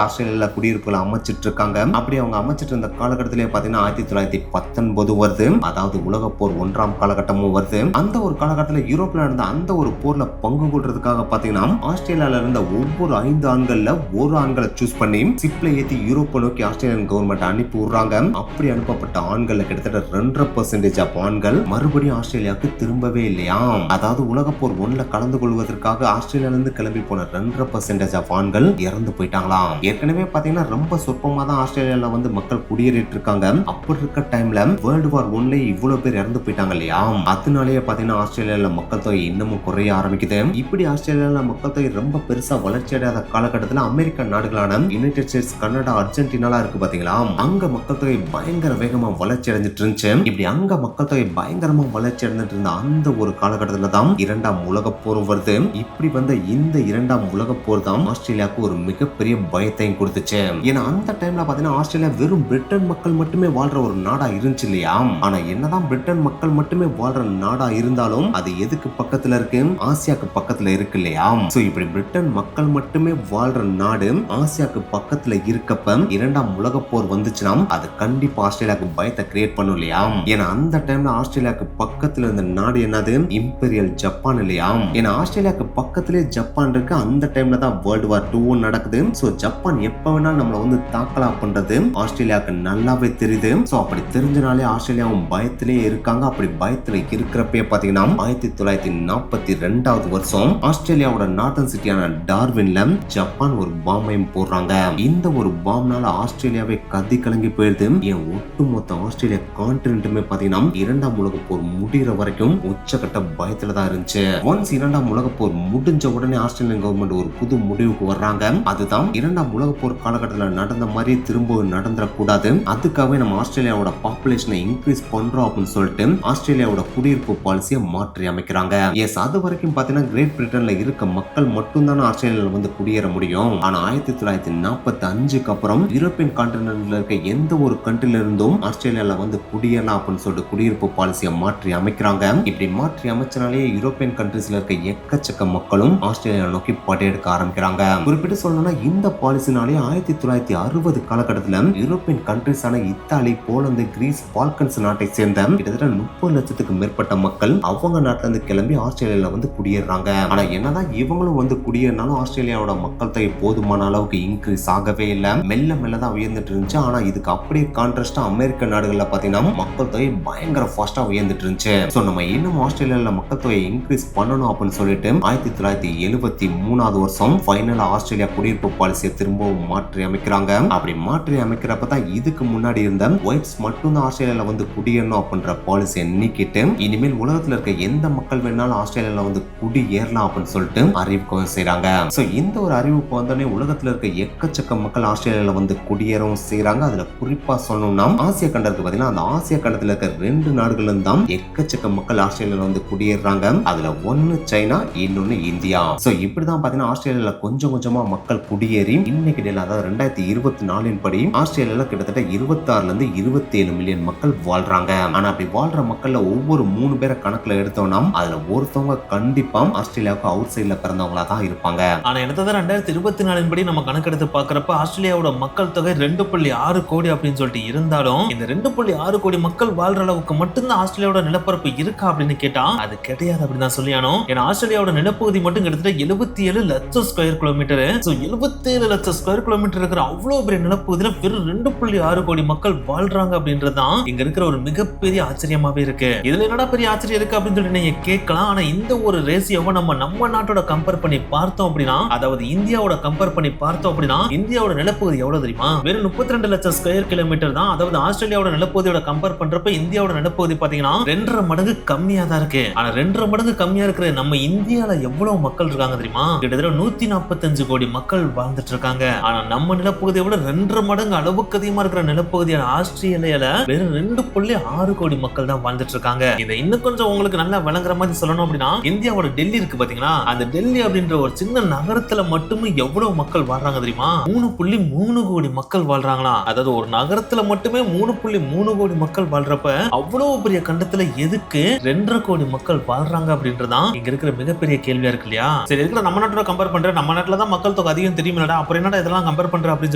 ஆஸ்திரேலியால குடியிருப்புகளை அமைச்சிட்டு இருக்காங்க. அப்படி அவங்க அமைச்சிட்டு இருந்த காலகட்டத்திலே பாத்தீங்கன்னா 1919 வருது. அதாவது உலக போர் 1ஆம் காலகட்டமும் வருது. அந்த ஒரு காலகட்டத்தில் யூரோப்ல நடந்த அந்த ஒரு போர்ல பங்கு கொள்றதுக்காக பாத்தீங்கன்னா ஆஸ்திரேலியால இருந்த ஒவ்வொரு 5 ஆண்கள்ல ஒரு ஆண்களை சூஸ் பண்ணி சிப்ல ஏத்தி யூரோப்பை நோக்கி ஆஸ்திரேலியன் கவர்மெண்ட் அனுப்பி விடுறாங்க. அப்படி அனுப்பப்பட்ட ஆண்கள் கிட்டத்தட்ட 2.5% ஆஃப் ஆண்கள் மறுபடியும் ஆஸ்திரேலியாவுக்கு திரும்பவே இல்லையா? அதாவது உலக போர் 1ல கலந்து கொள்வதற்காக ஆஸ்திரேலியால இருந்து கிளம்பி போன 2.5% ஆஃப் ஆண்கள் இறந்து போயிட்டாங்களாம். ஏற்கனவே பாத்தீங்கன்னா ரொம்ப சொற்பமா தான் ஆஸ்திரேலியால வந்து மக்கள் குடியேறிட்டு இருக்காங்க. அப்படி இருக்க டைம்ல வேர்ல்டு வார் 1ல இவ்வளவு பேர் இறந்து போயிட்டாங்க இல்லையா? அதனாலேயே பாத்தீங்கன்னா ஆஸ்திரேலியால மக்கள் தொகை இன்னமும் குறைய ஆரம்பிக்குது. இப்படி ஆஸ்திரேலியால மக்கள் தொகை ரொம்ப பெருசா வளர்ச்சி அடையாத காலகட்டத்தில் அமெரிக்க நாடுகளான யுனைடெட் ஸ்டேட்ஸ், கனடா, அர்ஜென்டினா இருக்கு பாத்தீங்களா? அங்க மக்கள் தொகை பயங்கர வேகமா வளர்ச்சி அடைஞ்சிட்டு இருந்துச்சு. இப்படி அங்க மக்கள் தொகை பயங்கரமா வளர்ச்சி அடைஞ்சிட்டு இருந்த அந்த ஒரு காலகட்டத்துல தான் 2ஆம் உலக போர் வருது. இப்படி வந்த இந்த 2ஆம் உலக போர் தான் ஆஸ்திரேலியாவுக்கு ஒரு மிகப்பெரிய பயத்தையும் கொடுத்துச்சு. ஏன்னா அந்த டைம்ல பாத்தீங்கன்னா ஆஸ்திரேலியா வெறும் பிரிட்டன் மக்கள் மட்டுமே வாழ்ற ஒரு நாடா இருந்துச்சு இல்லையா? ஆனா என்னதான் பிரிட்டன் மக்கள் மட்டுமே வாழ்ற நாடா இருந்தாலும் அது எதுக்கு பக்கத்துல இருக்கு? ஆசியாக்கு பக்கத்துல இருக்கு இல்லையா? சோ இப்படி பிரிட்டன் மக்கள் மட்டுமே வாழ்ற நாடு ஆசியாக்கு பக்கத்துல இருக்கப்ப 2ஆம் உலக போர் வந்துச்சுன்னா அது கண்டிப்பா ஆஸ்திரேலியாவுக்கு பயத்தை கிரியேட் பண்ணும் இல்லையா? ஏன்னா அந்த டைம்ல ஆஸ்திரேலியாவுக்கு பக்கத்துல இருந்த நாடு என்னது? இம்பீரியல் ஜப்பான் இல்லையா? ஏன்னா ஆஸ்திரேலியாவுக்கு பக்கத்திலே ஜப்பான் இருக்கு. அந்த டைம்ல தான் வேர்ல்டு வார் 2 நடக்குது. சோ ஜப்பான் எப்ப வேணாலும் நம்மள வந்து தாக்கலாம் பண்றது ஆஸ்திரேலியாவுக்கு நல்லாவே தெரியுது. சோ அப்படி தெரிஞ்சனாலே ஆஸ்திரேலியாவும் பயத்திலே இருக்காங்க. அப்படி பயத்துல இருக்கிறப்பே பாத்தீங்கன்னா 1942வது வருஷம் ஆஸ்திரேலியாவோட நார்தன் சிட்டியான டார்வின்ல ஜப்பான் ஒரு பாம்பையும் போடுறாங்க. இந்த ஒரு பாம்னால ஆஸ்திரேலியாவே கதி கலங்கி போயிருது. ஏன் ஒட்டுமொத்த ஆஸ்திரேலியா கான்டினென்ட்டுமே பாத்தீங்கன்னா 2ஆம் உலக போர் முடிகிற வரைக்கும் உச்சகட்ட பயத்துல தான் இருந்துச்சு. ஒன்ஸ் 2ஆம் உலக போர் முடிஞ்ச உடனே ஆஸ்திரேலியன் கவர்மெண்ட் ஒரு புது முடிவுக்கு வர்றாங்க. அதுதான் 2ஆம் உலக போர் காலகட்டத்தில் நடந்த மாதிரி திரும்ப நடந்துடக்கூடாது. அதுக்காகவே நம்ம ஆஸ்திரேலியாவோட பாப்புலேஷனை இன்க்ரீஸ் பண்றோம் அப்படின்னு சொல்லிட்டு ஆஸ்திரேலியாவோட குடியிருப்பு பாலிசியை மாற்றி அமைக்கிறாங்க. எஸ், அது வரைக்கும் பாத்தீங்கன்னா கிரேட் பிரிட்டன்ல இருக்க மக்கள் மட்டும் தான் ஆஸ்திரேலியால வந்து குடியேற முடியும். ஆனா 1945க்கு அப்புறம் யூரோப்பியன் கான்டினென்ட்ல இருக்க எந்த ஒரு கண்ட்ரில இருந்தும் ஆஸ்திரேலியால வந்து குடியேறலாம் அப்படின்னு சொல்லிட்டு குடியிருப்பு பாலிசியை மாற்றி அமைக்கிறாங்க. இப்படி மாற்றி அமைச்சனாலே யூரோப்பியன் கண்ட்ரிஸ்ல இருக்க எக்கச்சக்க மக்களும் ஆஸ்திரேலியா நோக்கி படையெடுக்க ஆரம்பிக்கிறாங்க. குறிப்பிட்டு சொல்லணும்னா இந்த பாலிசினாலே 1960 காலகட்டத்தில் யூரோப்பியன் கண்ட்ரிஸான இத்தாலி, போலந்து, கிரீஸ், பால்கன்ஸ் நாட்டை சேர்ந்த கிட்டத்தட்ட 30 லட்சத்துக்கு மேற்பட்ட மக்கள் அவங்க நாட்டுல இருந்து கிளம்பி ஆஸ்திரேலியால வந்து குடியேறாங்க. ஆனா என்னதான் இவங்களும் வந்து குடியேறினாலும் ஆஸ்திரேலியாவோட மக்கள் தொகை போதுமான அளவுக்கு இன்க்ரீஸ் ஆகவே இல்லை. மெல்ல மெல்ல தான் உயர்ந்துட்டு இருந்துச்சு. ஆனா இதுக்கு அப்படியே கான்ட்ராஸ்டா அமெரிக்க நாடுகள்ல பாத்தீங்கன்னா மக்கள் தொகை பயங்கர ஃபாஸ்டா உயர்ந்துட்டு இருந்துச்சு. சோ நம்ம இன்னும் ஆஸ்திரேலியால மக்கள் தொகை இன்க்ரீஸ் பண்ணணும் அப்படின்னு சொல்லிட்டு 1973வது வருஷம் ஃபைனலா ஆஸ்திரேலியா குடியிருப்பு பாலிசியை திரும்பவும் மாற்றி அமைக்கிறாங்க. அப்படி மாற்றி அமைக்கிறப்ப தான் இதுக்கு முன்னாடி இருந்த ஒயிட்ஸ் மட்டும் தான் ஆஸ்திரேலியால வந்து குடியேறணும் அப்படின்ற பாலிசியை நீக்கிட்டு இனிமேல் உலகத்துல இருக்க எந்த மக்கள் வேணாலும் ஆஸ்திரேலியால வந்து குடியேறலாம் அப்படின்னு சொல்லிட்டு அறிவிக்கவும் செய்றாங்க. சோ இந்த ஒரு அறிவிப்பு வந்தோடனே உலகத்துல இருக்க எக்கச்சக்க மக்கள் ஆஸ்திரேலியால வந்து குடியேறவும் செய்றாங்க. அதுல குறிப்பா சொல்லணும்னா ஆசிய கண்டத்துக்கு பாத்தீங்கன்னா அந்த ஆசிய கண்டத்துல இருக்க 2 நாடுகள் தான் எக்கச்சக்க மக்கள் ஆஸ்திரேலியால வந்து குடியேறாங்க. அதுல ஒன்னு சைனா, இன்னொன்னு இந்தியா. சோ இப்படிதான் பாத்தீங்கன்னா ஆஸ்திரேலியால கொஞ்சம் கொஞ்சமா மக்கள் குடியேறி இன்னைக்கு டேல அதாவது 2024 படி ஆஸ்திரேலியால கிட்டத்தட்ட 26ல இருந்து 27 மில்லியன் மக்கள் வாழ்றாங்க. ஆனா அப்படி வாழ்ற மக்கள்ல ஒவ்வொரு 3 பேரை கணக்குல எடுத்தோம்னா அதுல ஒருத்தவங்க கண்டிப்பா ஆஸ்திரேலியாவுக்கு அவுட் சைட்ல பிறந்தவங்களா தான் இருப்பாங்க. ஆனா என்னதான் 2024 படி நம்ம கணக்கெடுத்து பாக்குறப்ப ஆஸ்திரேலியாவோட மக்கள் தொகை 2.6 கோடி அப்படின்னு சொல்லிட்டு இருந்தாலும் இந்த 2.6 கோடி மக்கள் வாழ்ற அளவுக்கு மட்டும்தான் ஆஸ்திரேலியாவோட நிலப்பரப்பு இருக்கா அப்படின்னு கேட்டா அது கிடையாது அப்படின்னு தான் சொல்லியானோ. ஏன்னா ஆஸ்திரேலியாவோட நிலப்பகுதி மட்டும் கிட்டத்தட்ட 77 லட்சம் ஸ்கொயர் கிலோமீட்டர். 77 லட்சம் ஸ்கொயர் கிலோமீட்டர் இருக்கிற அவ்வளவு பெரிய நிலப்பகுதியில வெறும் 2.6 கோடி மக்கள் வாழ்றாங்க அப்படின்றதுதான் இங்க இருக்கிற ஒரு மிகப்பெரிய ஆச்சரியமாவே இருக்கு. இதுல என்னடா பெரிய ஆச்சரியம் இருக்கு அப்படின்னு சொல்லி நீங்க கேட்கலாம். ஆனா இந்த ஒரு ரேசியோவை நம்ம நாட்டோட கம்பேர் பண்ணி பார்த்தோம் அப்படின்னா, அதாவது இந்தியாவோட கம்பேர் பண்ணி பார்த்தோம் அப்படின்னா, இந்தியாவோட நிலப்பகுதி எவ்வளவு தெரியுமா? வெறும் 32 லட்சம் ஸ்கொயர் கிலோமீட்டர் தான். அதாவது ஆஸ்திரேலியாவோட நிலப்பகுதியோட கம்பேர் பண்றப்ப இந்தியாவோட நிலப்பகுதி பாத்தீங்கன்னா 2.5 மடங்கு கம்மியா தான் இருக்கு. ஆனா 2.5 மடங்கு கம்மியா இருக்கிற நம்ம இந்தியால எவ்வளவு மக்கள் இருக்காங்க தெரியுமா? கிட்டத்தட்ட 145 கோடி மக்கள் வாழ்ந்துட்டு இருக்காங்க. ஆனா நம்ம நிலப்பகுதியை விட 2.5 மடங்கு அளவுக்கு அதிகமா இருக்கிற நிலப்பகுதியான ஆஸ்திரேலியால வெறும் 2.6 கோடி மக்கள் தான் வாழ்ந்துட்டு இருக்காங்க. இதை இன்னும் கொஞ்சம் உங்களுக்கு நல்லா விளங்குற மாதிரி சொல்லணும் அப்படின்னா, இந்தியாவோட டெல்லி இருக்கு பாத்தீங்களா, அந்த டெல்லி அப்படின்ற ஒரு சின்ன நகரத்துல மட்டுமே எவ்வளவு மக்கள் வாழ்றாங்க தெரியுமா? 3.3 கோடி மக்கள் வாழ்றாங்களா. அதாவது ஒரு நகரத்துல மட்டுமே 3.3 கோடி மக்கள் வாழ்றப்ப அவ்வளவு பெரிய கண்டத்துல எதுக்கு 2.5 கோடி மக்கள் வாழ்றாங்க அப்படின்றதான் இங்க இருக்கிற மிகப்பெரிய கேள்வியா இருக்கு இல்லையா? சரி, இருக்கிற நம்ம நாட்டோட கம்பேர் பண்ற, நம்ம நாட்டுல தான் மக்கள் தொகை அதிகம் தெரியுமில்லடா, அப்புறம் என்னடா இதெல்லாம் கம்பேர் பண்ற அப்படின்னு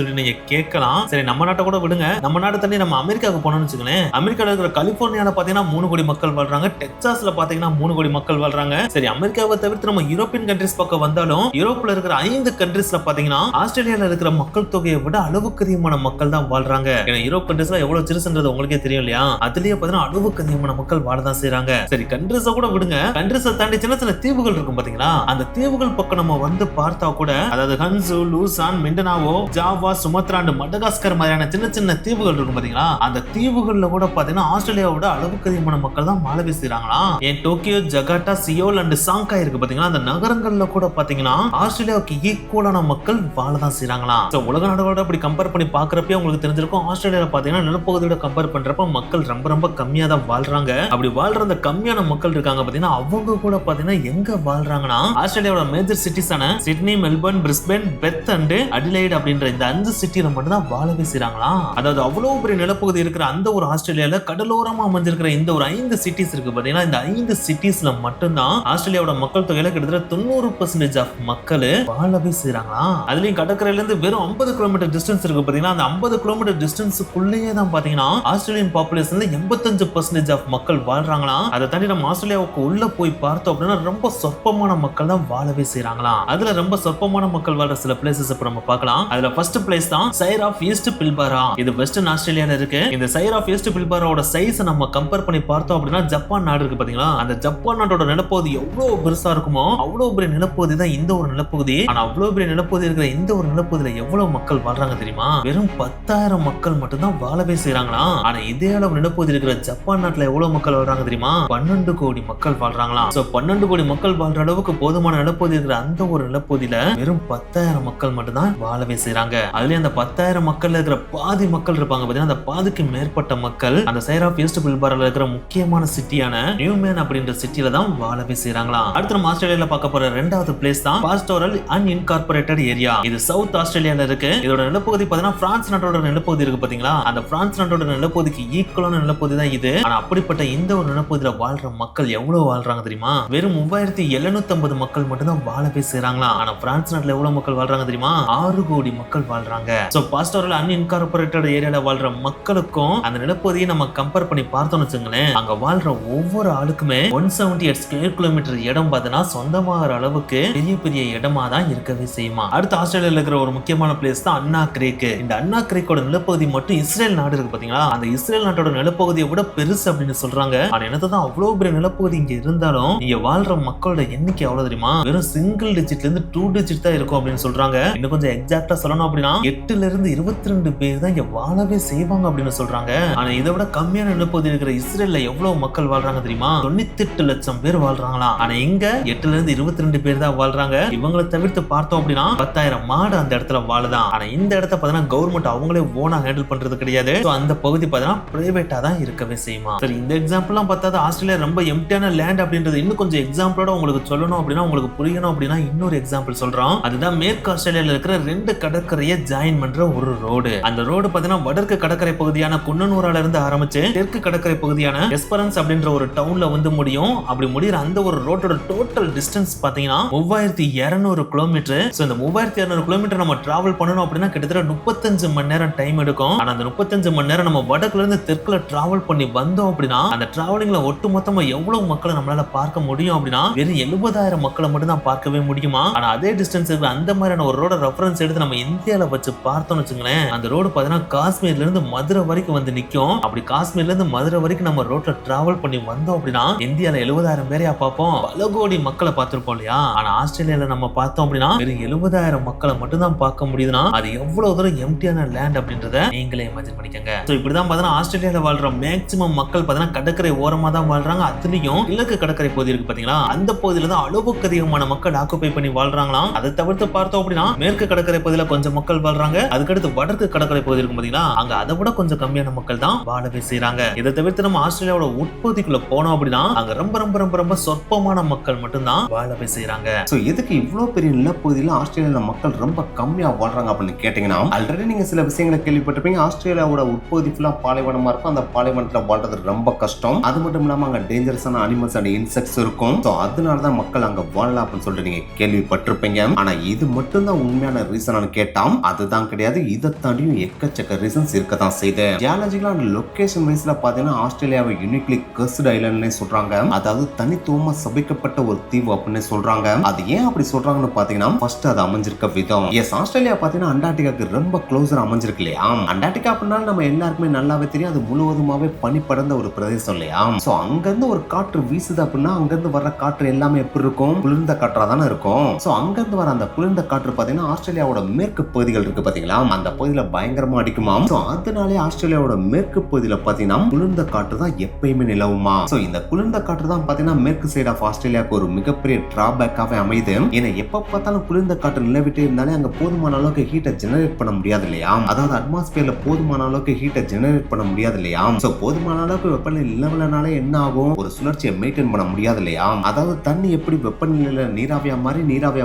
சொல்லி நீங்க கேட்கலாம். சரி, நம்ம நாட்டை கூட விடுங்க, நம்ம நாட்டை தண்ணி நம்ம அமெரிக்காவுக்கு போனோம்னு வச்சுக்கோங்களேன். அமெரிக்கால இருக்கிற கலிபோர்னியால பாத்தீங்கன்னா 3 கோடி மக்கள் வாழ்றாங்க. டெக்சாஸ்ல பாத்தீங்கன்னா 3 கோடி மக்கள் வாழ்றாங்க. சரி, அமெரிக்காவை தவிர்த்து நம்ம யூரோப்பியன் கண்ட்ரிஸ் பக்கம் வந்தாலும் யூரோப்ல இருக்கிற 5 கண்ட்ரிஸ்ல பாத்தீங்கன்னா ஆஸ்திரேலியால இருக்கிற மக்கள் தொகையை விட அளவுக்கு அதிகமான மக்கள் தான் வாழ்றாங்க. ஏன்னா யூரோப் கண்ட்ரிஸ்ல எவ்வளவு சிறுசுன்றது உங்களுக்கே தெரியும் இல்லையா? அதுலயே பாத்தீங்கன்னா அளவுக்கு அதிகமான மக்கள் வாழதான் செய்றாங்க. சரி, கண்ட்ரிஸ கூட விடுங்க, கண்ட்ரிஸ தாண்டி சின்ன சின்ன தீவுகள் இருக்கும் பாத்தீங்களா, அந்த தீவுகள் பக்கம் நம்ம வந்து பார்த்தா கூட, அதாவது ஹன்சு, லூசான், மிண்டனாவோ, ஜாவா, சுமத்ரா, மடகாஸ்கர் மாதிரியான சின்ன சின்ன தீவுகள் இருக்கும் பாத்தீங்களா, அந்த தீவுகள்ல கூட பாத்தீங்கன்னா ஆஸ்திரேலியாவோட அளவுக்கு அதிகமான மக்கள் தான் வாழ வீசுறாங்களாம். ஏன் டோக்கியோ, ஜகார்ட்டா, சியோல் அண்ட் சாங்காய் இருக்கு பாத்தீங்களா, அந்த நகரங்கள்ல கூட பாத்தீங்கன்னா ஆஸ்திரேலியாவுக்கு ஈக்குவலான மக்கள் வாழதான் செய்றாங்களாம். உலக நாடுகளோட அப்படி கம்பேர் பண்ணி பாக்குறப்ப உங்களுக்கு தெரிஞ்சிருக்கும், ஆஸ்திரேலியால பாத்தீங்கன்னா நிலப்பகுதியோட கம்பேர் பண்றப்ப மக்கள் ரொம்ப ரொம்ப கம்மியா தான் வாழ்றாங்க. அப்படி வாழ்ற அந்த கம்மியான மக்கள் இருக்காங்க பாத்தீங்கன்னா, அவங்க கூட பாத்தீங்கன்னா எங்க வாழ்றாங்கன்னா ஆஸ்திரேலியாவோட மேஜர் சிட்டிஸான Sydney, Melbourne, Brisbane, Perth and Adelaide அப்படின்ற இந்த 5 சிட்டில மட்டும் தான் வாழவே செய்றாங்களாம். அதாவது அவ்வளவு பெரிய நிலப்பகுதி இருக்கிற அந்த ஒரு ஆஸ்திரேலியால கடலோரமா அமைஞ்சிருக்கிற இந்த ஒரு 5 சிட்டிஸ் இருக்கு பாத்தீங்கன்னா, இந்த 5 சிட்டிஸ்ல மட்டும் தான் ஆஸ்திரேலியாவோட மக்கள் தொகையில கிட்டத்தட்ட 90% ஆஃப் மக்கள் வாழவே செய்றாங்களாம். அதுலயும் கடற்கரையில இருந்து வெறும் 50 கிலோமீட்டர் டிஸ்டன்ஸ் இருக்கு பாத்தீங்கன்னா, அந்த 50 கிலோமீட்டர் டிஸ்டன்ஸுக்குள்ளேயே தான் பாத்தீங்கன்னா ஆஸ்திரேலியன் பாப்புலேஷன்ல 85% ஆஃப் மக்கள் வாழ்றாங்களாம். அதை தாண்டி நம்ம ஆஸ்திரேலியாவுக்கு உள்ள போய் பார்த்தோம் அப்படின்னா ரொம்ப சொற்பமான மக்கள் தான் வாழவே செய்றாங்களாம். அதுல ரொம்ப சொற்பமான மக்கள் வாழ்ற சில பிளேசஸ் இப்ப நம்ம பார்க்கலாம். அதுல ஃபர்ஸ்ட் பிளேஸ் தான் சைர் ஆஃப் ஈஸ்ட் பில்பாரா. இது வெஸ்டர்ன் ஆஸ்திரேலியால இருக்கு. இந்த சைர் ஆஃப் ஈஸ்ட் பில்பாராவோட சைஸ் நம்ம கம்பேர் பண்ணி பார்த்தோம் அப்படின்னா ஜப்பான் நாடு இருக்கு பாத்தீங்களா, அந்த ஜப்பான் நாட்டோட நிலப்பகுதி எவ்வளவு பெருசா இருக்குமோ அவ்வளவு பெரிய நிலப்பகுதி தான் இந்த ஒரு நிலப்பகுதி. ஆனா அவ்வளவு பெரிய நிலப்பகுதி இருக்கிற இந்த ஒரு நிலப்பகுதியில எவ்வளவு மக்கள் வாழ்றாங்க தெரியுமா? வெறும் 10,000 மக்கள் மட்டும் தான் வாழவே செய்றாங்களாம். ஆனா இதே அளவு நிலப்பகுதி இருக்கிற ஜப்பான் நாட்டுல எவ்வளவு மக்கள் வாழ்றாங்க தெரியுமா? 12 கோடி மக்கள் வாழ்றாங்களாம். சோ 12 கோடி மக்கள் வாழ்ற அளவுக்கு போதுமான நிலப்பகுதி இருக்கிற அந்த ஒரு நிலப்பகுதியில வெறும் 10,000 மக்கள் மட்டும் தான் வாழவே செய்றாங்க. அதுலயே அந்த 10,000 மக்கள் இருக்கிற பாதி மக்கள் இருப்பாங்க பாத்தீங்கன்னா, அந்த பாதிக்கு மேற்பட்ட மக்கள் அந்த சைர் ஆஃப் ஈஸ்ட் பில்பாரால இருக்கிற முக்கியமான சிட்டியான நியூமேன் அப்படின்ற சிட்டில தான் வாழவே செய்றாங்களாம். அடுத்து நம்ம ஆஸ்திரேலியால பார்க்க போற இரண்டாவது பிளேஸ் தான் பாஸ்டோரல் அன்இன்கார்பரேட்டட் ஏரியா. இது சவுத் ஆஸ்திரேலியால இருக்கு. இதோட நிலப்பகுதி பாத்தீங்கன்னா பிரான்ஸ் நாட்டோட நிலப்பகுதி இருக்கு பாத்தீங்களா, அந்த பிரான்ஸ் நாட்டோட நிலப்பகுதிக்கு ஈக்குவலான நிலப்பகுதி தான் இது. ஆனா அப்படிப்பட்ட இந்த ஒரு நிலப்பகுதியில வாழ்ற மக்கள் எவ்வளவு வாழ்றாங்க தெரியுமா? வெறும் 3750 மக்கள் மட்டும் தான் வாழவே செய்றாங்களாம். ஆனா பிரான்ஸ் நாட்டுல எவ்வளவு மக்கள் வாழ்றாங்க தெரியுமா? 6 கோடி மக்கள் வாழ்றாங்க. சோ பாஸ்டோரல் அன்இன்கார்பரேட்டட் ஏரியால வாழ்ற மக்களுக்கும் அந்த நிலப்பகுதியை நம்ம கம்பேர் பண்ணி பார்த்தோம்னு வச்சுங்களேன், அங்க வாழ்ற ஒவ்வொரு ஆளுக்குமே 178 ஸ்கொயர் கிலோமீட்டர் இடம் பார்த்தீங்கன்னா சொந்தமாகிற அளவுக்கு பெரிய பெரிய இடமா தான் இருக்கவே செய்யுமா. அடுத்து ஆஸ்திரேலியால இருக்கிற ஒரு முக்கியமான பிளேஸ் தான் அண்ணா கிரேக். இந்த அண்ணா கிரேக்கோட நிலப்பகுதி மட்டும் இஸ்ரேல் நாடு இருக்கு பாத்தீங்களா, அந்த இஸ்ரேல் நாட்டோட நிலப்பகுதியை விட பெருசு அப்படின்னு சொல்றாங்க. ஆனா என்னதான் அவ்வளவு பெரிய நிலப்பகுதி இங்க இருந்தாலும் இங்க வாழ்ற மக்களோட எண்ணிக்கை எவ்வளவு தெரியுமா? வெறும் சிங்கிள் டிஜிட்ல இருந்து 2 டிஜிட் தான் இருக்கும் அப்படின்னு சொல்றாங்க. இன்னும் கொஞ்சம் எக்ஸாக்ட்டா சொல்லணும் அப்படின்னா 8ல இருந்து 22 பேர் தான் இங்க வாழவே செய்வாங்க அப்படின்னு சொல்றாங்க. ஆனா இதை விட கம்மியான நிலப்பகுதி இருக்கிற இஸ்ரேல்ல எவ்வளவு மக்கள் வாழ்றாங்க தெரியுமா? 98 லட்சம் பேர் வாழ்றாங்களாம். ஆனா இங்க 8ல இருந்து 22 பேர் தான் வாழ்றாங்க. இவங்களை தவிர்த்து பார்த்தோம் அப்படின்னா 10,000 மாடு அந்த இடத்துல வாழுதான். ஆனா இந்த இடத்த பார்த்தீங்கன்னா கவர்மெண்ட் அவங்களே ஓனா ஹேண்டில் பண்றது கிடையாது. அந்த பகுதி பார்த்தீங்கன்னா பிரைவேட்டா தான் இருக்கவே செய்யுமா. சரி, இந்த எக்ஸாம்பிள்லாம் பார்த்தா ஆஸ்திரேலியா ரொம்ப எம்டியான லேண்ட் அப்படின்றது இன்னும் கொஞ்சம் எக்ஸாம்பிளோட உங்களுக்கு சொல்லணும் அப்படின்னா, உங்களுக்கு புரியணும் அப்படின்னா இன்னொரு எக்ஸாம்பிள் சொல்றோம். அதுதான் மேற்கு ஆஸ்திரேலியால இருக்கிற 2 கடற்கரையை ஜாயின் பண்ற ஒரு ரோடு. அந்த ரோடு பார்த்தீங்கன்னா வடக்கு கடற்கரை பகுதியான குன்னனூரால இருந்து ஆரம்பிச்சு தெற்கு கடற்கரை பகுதியான எஸ்பரன்ஸ் அப்படின்ற ஒரு டவுன்ல வந்து முடியும். அப்படி முடிகிற அந்த ஒரு ரோட்டோட டோட்டல் டிஸ்டன்ஸ் பாத்தீங்கன்னா 3200 கிலோமீட்டர். சோ இந்த 3200 கிலோமீட்டர் நம்ம டிராவல் பண்ணணும் அப்படின்னா கிட்டத்தட்ட 35 மணி நேரம் டைம் எடுக்கும். ஆனா அந்த 35 மணி நேரம் நம்ம வடக்குல இருந்து தெற்குல டிராவல் பண்ணி வந்தோம் அப்படின்னா அந்த டிராவலிங்ல ஒட்டுமொத்தமா எவ்வளவு மக்களை நம்மளால பார்க்க முடியும் அப்படின்னு அப்படின்னா வெறும் 70,000 மக்களை மட்டும் தான் பார்க்கவே முடியுமா. ஆனா அதே டிஸ்டன்ஸ் இருக்கிற அந்த மாதிரியான ஒரு ரோட ரெஃபரன்ஸ் எடுத்து நம்ம இந்தியால வச்சு பார்த்தோம்னு வச்சுங்களேன், அந்த ரோடு பாத்தீங்கன்னா காஷ்மீர்ல இருந்து மதுரை வரைக்கும் வந்து நிக்கும். அப்படி காஷ்மீர்ல இருந்து மதுரை வரைக்கும் நம்ம ரோட்ல டிராவல் பண்ணி வந்தோம் அப்படின்னா இந்தியால 70,000 பேரையா பார்ப்போம், பல கோடி மக்களை பார்த்திருப்போம் இல்லையா. ஆனா ஆஸ்திரேலியால நம்ம பார்த்தோம் அப்படின்னா வெறும் 70,000 மக்களை மட்டும் தான் பார்க்க முடியுதுன்னா அது எவ்வளவு தூரம் எம்டியான லேண்ட் அப்படின்றத நீங்களே இமேஜின் பண்ணிக்கங்க. சோ இப்படிதான் பாத்தீங்கன்னா ஆஸ்திரேலியால வாழ்ற மேக்ஸிமம் மக்கள் பாத்தீங்கன்னா கடற்கரை ஓரமா தான் வாழ்றாங்க. அதுலயும் கிழக்கு கடற்கரை பகுதி இருக்கு பாத்தீங்களா, அந்த பகுதியில தான் அளவுக்கு அதிகமான மக்கள் ஆக்குபை பண்ணி வாழ்றாங்களாம். அதை தவிர்த்து பார்த்தோம் அப்படின்னா மேற்கு கடற்கரை பகுதியில கொஞ்சம் மக்கள் வாழ்றாங்க. அதுக்கடுத்து வடக்கு கடற்கரை பகுதி இருக்கும் பாத்தீங்களா, அங்க அதை விட கொஞ்சம் கம்மியான மக்கள் தான் வாழவே செய்யறாங்க. இதை தவிர்த்து நம்ம ஆஸ்திரேலியாவோட உட்பகுதிக்குள்ள போனோம் அப்படின்னா அங்க ரொம்ப ரொம்ப ரொம்ப ரொம்ப சொற்பமான மக்கள் மட்டும் தான் வாழவே செய்யறாங்க. சோ எதுக்கு இவ்வளவு பெரிய நிலப்பகுதியில ஆஸ்திரேலியால மக்கள் ரொம்ப கம்மியா வாழ்றாங்க அப்படின்னு கேட்டீங்கன்னா, ஆல்ரெடி நீங்க சில விஷயங்களை கேள்விப்பட்டிருப்பீங்க. ஆஸ்திரேலியாவோட உட்பகுதி ஃபுல்லா பாலைவனமா இருக்கும். அந்த பாலைவனத்துல வாழ்றது ரொம்ப கஷ்டம். அது மட்டும் இல்லாம அங்க டேஞ்சரஸான அனிமல்ஸ் அண்ட் இன்செக்ட்ஸ் இருக்கும். சோ அதனாலதான் மக்கள் அங்க வாழலாம் அப்படின்னு சொல்லிட்டு நீங்க கேள்விப்பட்டிருப்பீங்க. ஆனா இது மட்டும் தான் உண்மையான ரீசன் கேட்டா அதுதான் கிடையாது. இதை தாண்டியும் எக்கச்சக்க ரீசன்ஸ் இருக்கதான் செய்யுது. ஜியாலஜிக்கல் அண்ட் லொகேஷன் வைஸ்ல பாத்தீங்கன்னா ஆஸ்திரேலியாவை யூனிக்லி கர்ஸ்ட் ஐலண்ட்னே சொல்றாங்க. அதாவது தனித்துவமா சபிக்கப்பட்ட ஒரு தீவு அப்படின்னு சொல்றாங்க. அது ஏன் அப்படி சொல்றாங்கன்னு பாத்தீங்கன்னா ஃபர்ஸ்ட் அது அமைஞ்சிருக்க விதம். எஸ், ஆஸ்திரேலியா பாத்தீங்கன்னா அண்டார்டிகாக்கு ரொம்ப க்ளோஸரா அமைஞ்சிருக்கு இல்லையா. அண்டார்டிகா அப்படின்னா நம்ம எல்லாருக்குமே நல்லாவே தெரியும், அது முழுவதுமாவே பனி படர்ந்த ஒரு பிரதேசம் இல்லையா. சோ அங்க இருந்து ஒரு காற்று வீசுது அப்படின்னா அங்க இருந்து வர்ற காற்று எல்லாமே எப்படி இருக்கும், குளிர்ந்த காற்றா தானே இருக்கும். சோ அங்க இருந்து வர அந்த குளிர்ந்த காற்று பாத்தீங்கன்னா ஆஸ்திரேலியாவோட மேற்கு பகுதிகள் இருக்கு பாத்தீங்களா, அந்த பகுதியில பயங்கரமா அடிக்குமா. சோ அதனாலே ஆஸ்திரேலியாவோட மேற்கு பகுதியில பாத்தீங்கன்னா குளிர்ந்த காற்று தான் எப்பயுமே நிலவுமா. சோ இந்த குளிர்ந்த காற்று தான் பாத்தீங்கன்னா மேற்கு சைடு ஆஃப் ஆஸ்திரேலியாவுக்கு ஒரு மிகப்பெரிய டிராபேக்காவே அமையுது. ஏன்னா எப்ப பார்த்தாலும் குளிர்ந்த காற்று நிலவிட்டே இருந்தாலே அங்க போதுமான அளவுக்கு ஹீட்டை ஜெனரேட் பண்ண முடியாது இல்லையா. அதாவது அட்மாஸ்பியர்ல போதுமான அளவுக்கு ஹீட்டை ஜெனரேட் பண்ண முடியாது இல்லையா. சோ போதுமான அளவுக்கு வெப்பநிலை நிலவலனாலே என்ன ஆகும், ஒரு சுழற்சியை மெயின்டைன் பண்ண முடியாது இல்லையா. அதாவது தண்ணி எப்படி வெப்பநிலையில நீராவியா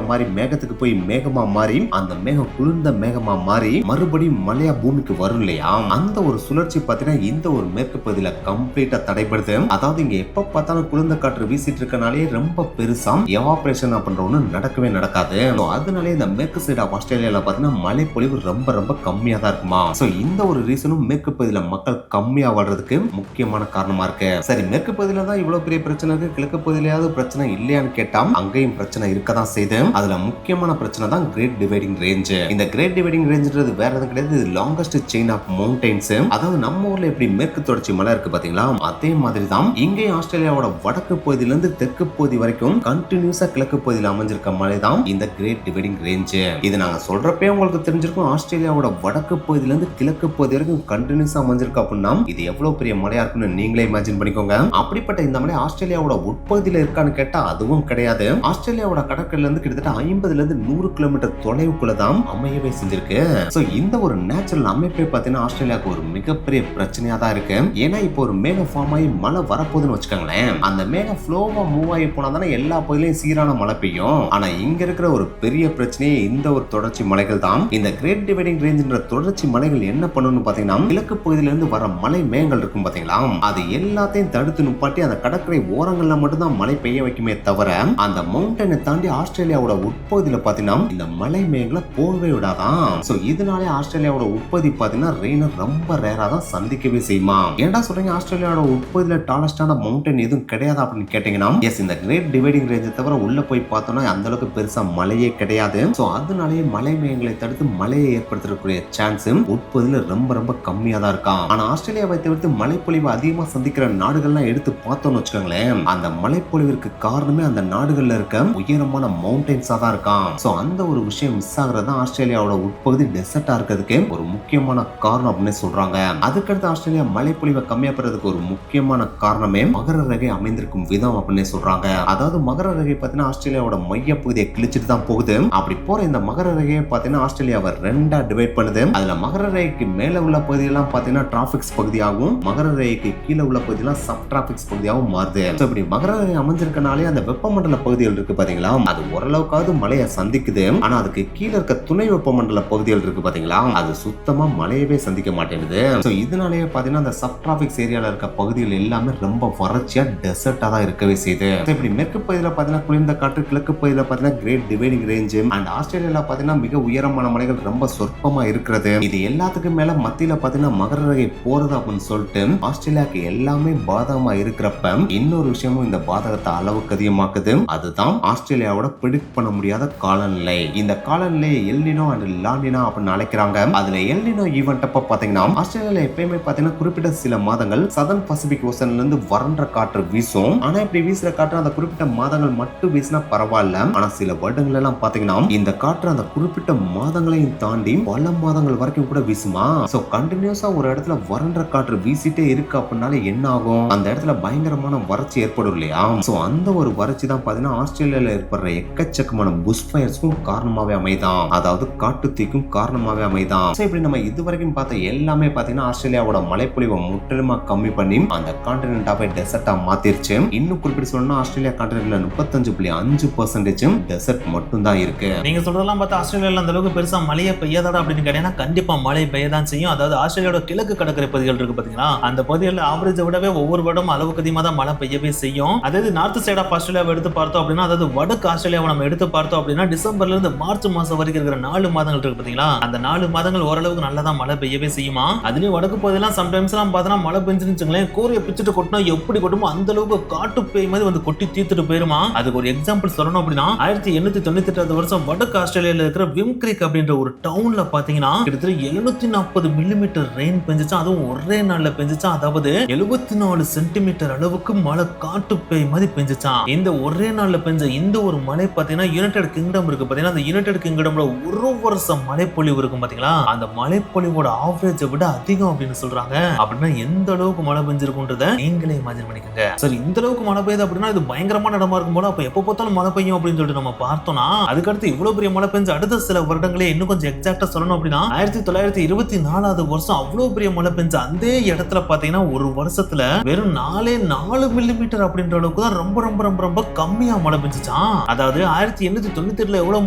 மாறி மேகத்துக்கு போய் மேகமா மாறி அந்த மேகம் குளிர்ந்த மேகமா மாறி மறுபடியும் மழையா பூமிக்கு வரும் இல்லையா. அந்த ஒரு சுழற்சி பாத்தீங்கன்னா இந்த ஒரு மேற்கு பகுதியில கம்ப்ளீட்டா தடைபடுது. அதாவது இங்க எப்ப பார்த்தாலும் குளிர்ந்த காற்று வீசிட்டு இருக்கனாலே ரொம்ப பெருசா எவாபரேஷன் அப்படின்ற ஒண்ணு நடக்கவே நடக்காது. அதனாலே இந்த மேற்கு சைடு ஆஃப் ஆஸ்திரேலியால பாத்தீங்கன்னா மழை பொழிவு ரொம்ப ரொம்ப கம்மியா தான் இருக்குமா. சோ இந்த ஒரு ரீசனும் மேற்கு பகுதியில மக்கள் கம்மியா வாழ்றதுக்கு முக்கியமான காரணமா இருக்கு. சரி, மேற்கு பகுதியில தான் இவ்வளவு பெரிய பிரச்சனை இருக்கு, கிழக்கு பகுதியிலாவது பிரச்சனை இல்லையான்னு கேட்டா அங்கேயும் பிரச்சனை இருக்கதான் செய்யுது. அதுல முக்கியமான பிரச்சனை தான் கிரேட் டிவைடிங் ரேஞ்ச். இந்த கிரேட் டிவைடிங் ரேஞ்ச்ன்றது வேற எதுவும் கிடையாது, இது லாங்கஸ்ட் செயின் ஆஃப் மவுண்டைன்ஸ். அதாவது நம்ம ஊர்ல எப்படி மேற்கு தொடர்ச்சி மலை இருக்கு பாத்தீங்களா, அதே மாதிரி தான் இங்கேயும் ஆஸ்திரேலியாவோட வடக்கு பகுதியில இருந்து தெற்கு பகுதி வரைக்கும் கண்டினியூஸா கிழக்கு பகுதியில் அமைஞ்சிருக்க மலை தான் இந்த கிரேட் டிவைடிங் ரேஞ்ச். இது நாங்க சொல்றப்பே உங்களுக்கு தெரிஞ்சிருக்கும், ஆஸ்திரேலியாவோட வடக்கு பகுதியில இருந்து கிழக்கு பகுதி வரைக்கும் கண்டினியூஸா அமைஞ்சிருக்கு அப்படின்னா இது எவ்வளவு பெரிய மலையா இருக்குன்னு நீங்களே இமேஜின் பண்ணிக்கோங்க. அப்படிப்பட்ட இந்த மலை ஆஸ்திரேலியாவோட உட்பகுதியில இருக்கான்னு கேட்டா அதுவும் கிடையாது. ஆஸ்திரேலியாவோட கடற்கரையில இருந்து கிட்டத்தட்ட 50 இருந்து 100 கிலோமீட்டர் தொலைவுக்குள்ளதான் அமையவே செஞ்சிருக்கு. சோ இந்த ஒரு நேச்சுரல் அமைப்பே பாத்தீங்கன்னா ஆஸ்திரேலியாவுக்கு ஒரு மிகப்பெரிய பிரச்சனையா தான் இருக்கு. ஏன்னா இப்போ ஒரு மேகம் ஃபார்ம் ஆகி மழை வரப்போகுதுன்னு வச்சுக்கோங்களேன், அந்த மேகம் ஃப்ளோவா மூவ் ஆகி போனா தானே எல்லா பகுதியிலையும் சீரான மழை பெய்யும். ஆனா இங்க இருக்கிற ஒரு பெரிய பிரச்சனையே இந்த ஒரு தொடர்ச்சி மலைகள் தான். இந்த கிரேட் டிவைடிங் ரேஞ்ச்ன்ற தொடர்ச்சி மலைகள் என்ன பண்ணணும்னு பாத்தீங்கன்னா கிழக்கு பகுதியில இருந்து வர மலை மேகங்கள் இருக்கும் பாத்தீங்களா, அது எல்லாத்தையும் தடுத்து நிப்பாட்டி அந்த கடற்கரை ஓரங்கள்ல மட்டும் தான் மழை பெய்ய வைக்குமே தவிர அந்த மவுண்டனை தாண்டி ஆஸ்திரேலியாவோட உட்பகுதியில பாத்தீங்கன்னா இந்த மலை மேகங்களை போகவே விடாதான். சோ இதனாலே ஆஸ்திரேலியாவோட உட்பகுதி பாத்தீங்கன்னா ரெயினை ரொம்ப ரேரா தான் சந்திக்கவே செய்யுமா. ஏன்டா சொல்றீங்க ஆஸ்திரேலியாவோட உட்பகுதியில டாலஸ்டான மவுண்டன் எதுவும் கிடையாது அப்படின்னு கேட்டீங்கன்னா, எஸ், இந்த கிரேட் டிவைடிங் ரேஞ்சை தவிர உள்ள போய் பார்த்தோம்னா அந்த அளவுக்கு பெருசா மழையே கிடையாது. சோ அதனாலேயே மலை மேகங்களை தடுத்து மழையை ஏற்படுத்தக்கூடிய சான்ஸ் உட்பகுதியில ரொம்ப ரொம்ப கம்மியா தான் இருக்கான். ஆனா ஆஸ்திரேலியாவை தவிர்த்து மழைப்பொழிவு அதிகமா சந்திக்கிற நாடுகள்லாம் எடுத்து பார்த்தோம்னு வச்சுக்கோங்களேன், அந்த மழைப்பொழிவிற்கு காரணமே அந்த நாடுகள்ல இருக்க உயரமான மவுண்டன்ஸா தான் இருக்கான். சோ அந்த ஒரு விஷயம் மிஸ் ஆகுறது ஆஸ்திரேலியாவோட உட்பகுதி டெசர்ட்டா இருக்கிறதுக்கு ஒரு முக்கியமான காரணம் அப்படின்னு சொல்றாங்க. அதுக்கடுத்து ஆஸ்திரேலியா மழைப்பொழிவை கம்மியா பெறதுக்கு ஒரு முக்கியமான காரணமே மகர ரேகை அமைந்திருக்கும் விதம் அப்படின்னு சொல்றாங்க. அதாவது மகர ரேகை பாத்தீங்கன்னா ஆஸ்திரேலியாவோட மைய பகுதியை கிழிச்சிட்டு தான் போகுது. அப்படி போற இந்த மகர ரேகையை பாத்தீங்கன்னா ஆஸ்திரேலியாவை ரெண்டா டிவைட் பண்ணுது. அதுல மகர ரேகைக்கு மேல உள்ள பகுதியெல்லாம் பாத்தீங்கன்னா டிராபிக்ஸ் பகுதியாகவும் மகர ரேகைக்கு கீழே உள்ள பகுதியெல்லாம் சப் டிராபிக்ஸ் பகுதியாகவும் மாறுது. இப்படி மகர ரேகை அமைஞ்சிருக்கனாலே அந்த வெப்பமண்டல பகுதிகள் இருக்கு பாத்தீங்களா, அது ஓரளவுக்காவது மழையை சந்திக்குது. ஆனா அதுக்கு கீழே இருக்க துணை வெப்பமண்டல பகுதிகள் இருக்கு பாத்தீங்களா, அது சுத்தமா மழையவே சந்திக்க மாட்டேங்குது. சோ இதனாலேயே பாத்தீங்கன்னா அந்த சப் டிராபிக்ஸ் ஏரியால இருக்க பகுதிகள் எல்லாமே ரொம்ப வறட்சியா டெசர்ட்டா தான் இருக்கவே செய்யுது. இப்படி மேற்கு பகுதியில பாத்தீங்கன்னா குளிர்ந்த காற்று, கிழக்கு பகுதியில பாத்தீங்கன்னா கிரேட் டிவைடிங் ரேஞ்ச் அண்ட் ஆஸ்திரேலியால பாத்தீங்கன்னா மிக உயரமான மலைகள் ரொம்ப சொற்பமா இருக்கிறது. இது எல்லாத்துக்கும் மேல மத்தியில பாத்தீங்கன்னா மகர ரேகை போறது அப்படின்னு சொல்லிட்டு ஆஸ்திரேலியாவுக்கு எல்லாமே பாதகமா இருக்கிறப்ப இன்னொரு விஷயமும் இந்த பாதகத்தை அளவுக்கு அதிகமாக்குது. அதுதான் ஆஸ்திரேலியாவோட பிரிடிக்ட் பண்ண முடியாத காலநிலை. இந்த காலநிலையை எல்னினோ அண்ட் லானினா அப்படின்னு அழைக்கிறாங்க. அதுல எல்னினோ ஈவென்ட் அப்ப பாத்தீங்கன்னா ஆஸ்திரேலியால எப்பயுமே பாத்தீங்கன்னா குறிப்பிட்ட சில மாதங்கள் சதர்ன் பசிபிக் ஓசன்ல இருந்து வறண்ட காற்று வீசும். ஆனா இப்படி வீசுற காற்று அந்த குறிப்பிட்ட மாதங்கள் மட்டும் வீசினா பரவாயில்ல. ஆனா சில வருடங்கள் எல்லாம் பாத்தீங்கன்னா இந்த காற்று அந்த குறிப்பிட்ட மாதங்களையும் தாண்டி பல மாதங்கள் வரைக்கும் கூட வீசுமா. சோ கண்டினியூஸா ஒரு இடத்துல வறண்ட காற்று வீசிட்டே இருக்கு அப்படின்னால என்ன ஆகும், அந்த இடத்துல பயங்கரமான வறட்சி ஏற்படும் இல்லையா. சோ அந்த ஒரு வறட்சி தான் பாத்தீங்கன்னா ஆஸ்திரேலியால ஏற்படுற எக்கச்சக்கமான புஷ் ஃபயர்ஸ்க்கும் காரணமாவே அமைதான். அதாவது காட்டு தீக்கும் காரணமாவே அமைதான். சோ இப்படி நம்ம இதுவரைக்கும் பார்த்த எல்லாமே பாத்தீங்கன்னா ஆஸ்திரேலியாவோட மழைப்பொழிவை முற்றிலுமா கம்மி பண்ணி அந்த கான்டினென்டாவே டெசர்ட்டா மாத்திருச்சு. இன்னும் குறிப்பிட்டு சொல்லணும்னா ஆஸ்திரேலியா கான்டினென்ட்ல 35.5% டெசர்ட் மட்டும் தான் இருக்கு. நீங்க சொல்றதெல்லாம் பார்த்தா ஆஸ்திரேலியால அந்த அளவுக்கு பெருசா மழையே பெய்யாதா அப்படின்னு கேட்டீங்கன்னா கண்டிப்பா மழை பெய்யதான் செய்யும். அதாவது ஆஸ்திரேலியாவோட கிழக்கு கடற்கரை பகுதிகள் இருக்கு பாத்தீங்களா, அந்த பகுதிகளில் ஆவரேஜை விடவே ஒவ்வொரு வருடம் அளவுக்கு அதிகமாக தான் மழை பெய்யவே செய்யும். அதாவது நார்த் சைட் ஆஃப் ஆஸ்திரேலியாவை எடுத்து பார்த்தோம் அப்படின்னா, அதாவது வடக்கு ஆஸ்திரேலியாவை நம்ம எடுத்து பார்த்தோம் அப்படின்னா டிசம்பர்ல இருந்து மார்ச் மாசம் வரைக்கும் இருக்கிற 4 மாதங்கள் இருக்கு பாத்தீங்களா, அந்த 4 மாதங்கள் ஓரளவுக்கு நல்லதா மழை பெய்யவே செய்யுமா. அதுலயும் வடக்கு பகுதியெல்லாம் சம்டைம்ஸ் எல்லாம் பார்த்தோம்னா மழை பெஞ்சுச்சுங்களேன், கூரையை பிச்சுட்டு கொட்டினா எப்படி கொட்டுமோ அந்த அளவுக்கு காட்டு பேய் மாதிரி வந்து கொட்டி தீர்த்துட்டு போயிருமா. அதுக்கு ஒரு எக்ஸாம்பிள் சொல்லணும் அப்படின்னா 1898 வருஷம் வடக்கு ஆஸ்திரேலியால இருக்கிற விம் கிரீக் அப்படின்ற ஒரு டவுன்ல பாத்தீங்கன்னா கிட்டத்தட்ட 740 மில்லிமீட்டர் ரெயின் பெஞ்சிச்சா. அதுவும் ஒரே நாள்ல பெஞ்சிச்சா. அதாவது 74 சென்டிமீட்டர் அளவுக்கு மழை காட்டு பேய் மாதிரி பெஞ்சிச்சான். இந்த ஒரே நாள்ல பெஞ்ச இந்த ஒரு மழை பாத்தீங்கன்னா யுனைடெட் கிங்டம் இருக்கு பாத்தீங்கன்னா, அந்த யுனைடெட் கிங்டம்ல ஒரு வருஷம் மழைப்பொழிவு இருக்கும் பாத்தீங்களா, அந்த மழைப்பொழிவோட ஆவரேஜை விட அதிகம் அப்படின்னு சொல்றாங்க. அப்படின்னா எந்த அளவுக்கு மழை பெஞ்சிருக்குன்றத நீங்களே இமேஜின் பண்ணிக்கோங்க. சரி, இந்த அளவுக்கு மழை பெய்யுது அப்படின்னா இது பயங்கரமான இடமா இருக்கும் போல. அப்ப எப்ப பார்த்தாலும் மழை பெய்யும் அப்படின்னு சொல்லிட்டு நம்ம பார்த்தோம்னா அதுக்கடுத்து இவ்வளவு பெரிய மழை பெஞ்சு அடுத்த சில வருடங்களே இன்னும் கொஞ்சம் எக்ஸாக்டா சொல்லணும் அப்படின்னா 1924 வருஷம் அவ்வளவு பெரிய மழை பெஞ்ச அந்த இடத்துல பாத்தீங்கன்னா ஒரு வருஷத்துல வெறும் 4 மில்லிமீட்டர் அப்படின்ற அளவுக்கு தான் ரொம்ப ரொம்ப ரொம்ப ரொம்ப கம்மியா மழை பெஞ்சுச்சான். அதாவது 1898 எவ்வளவு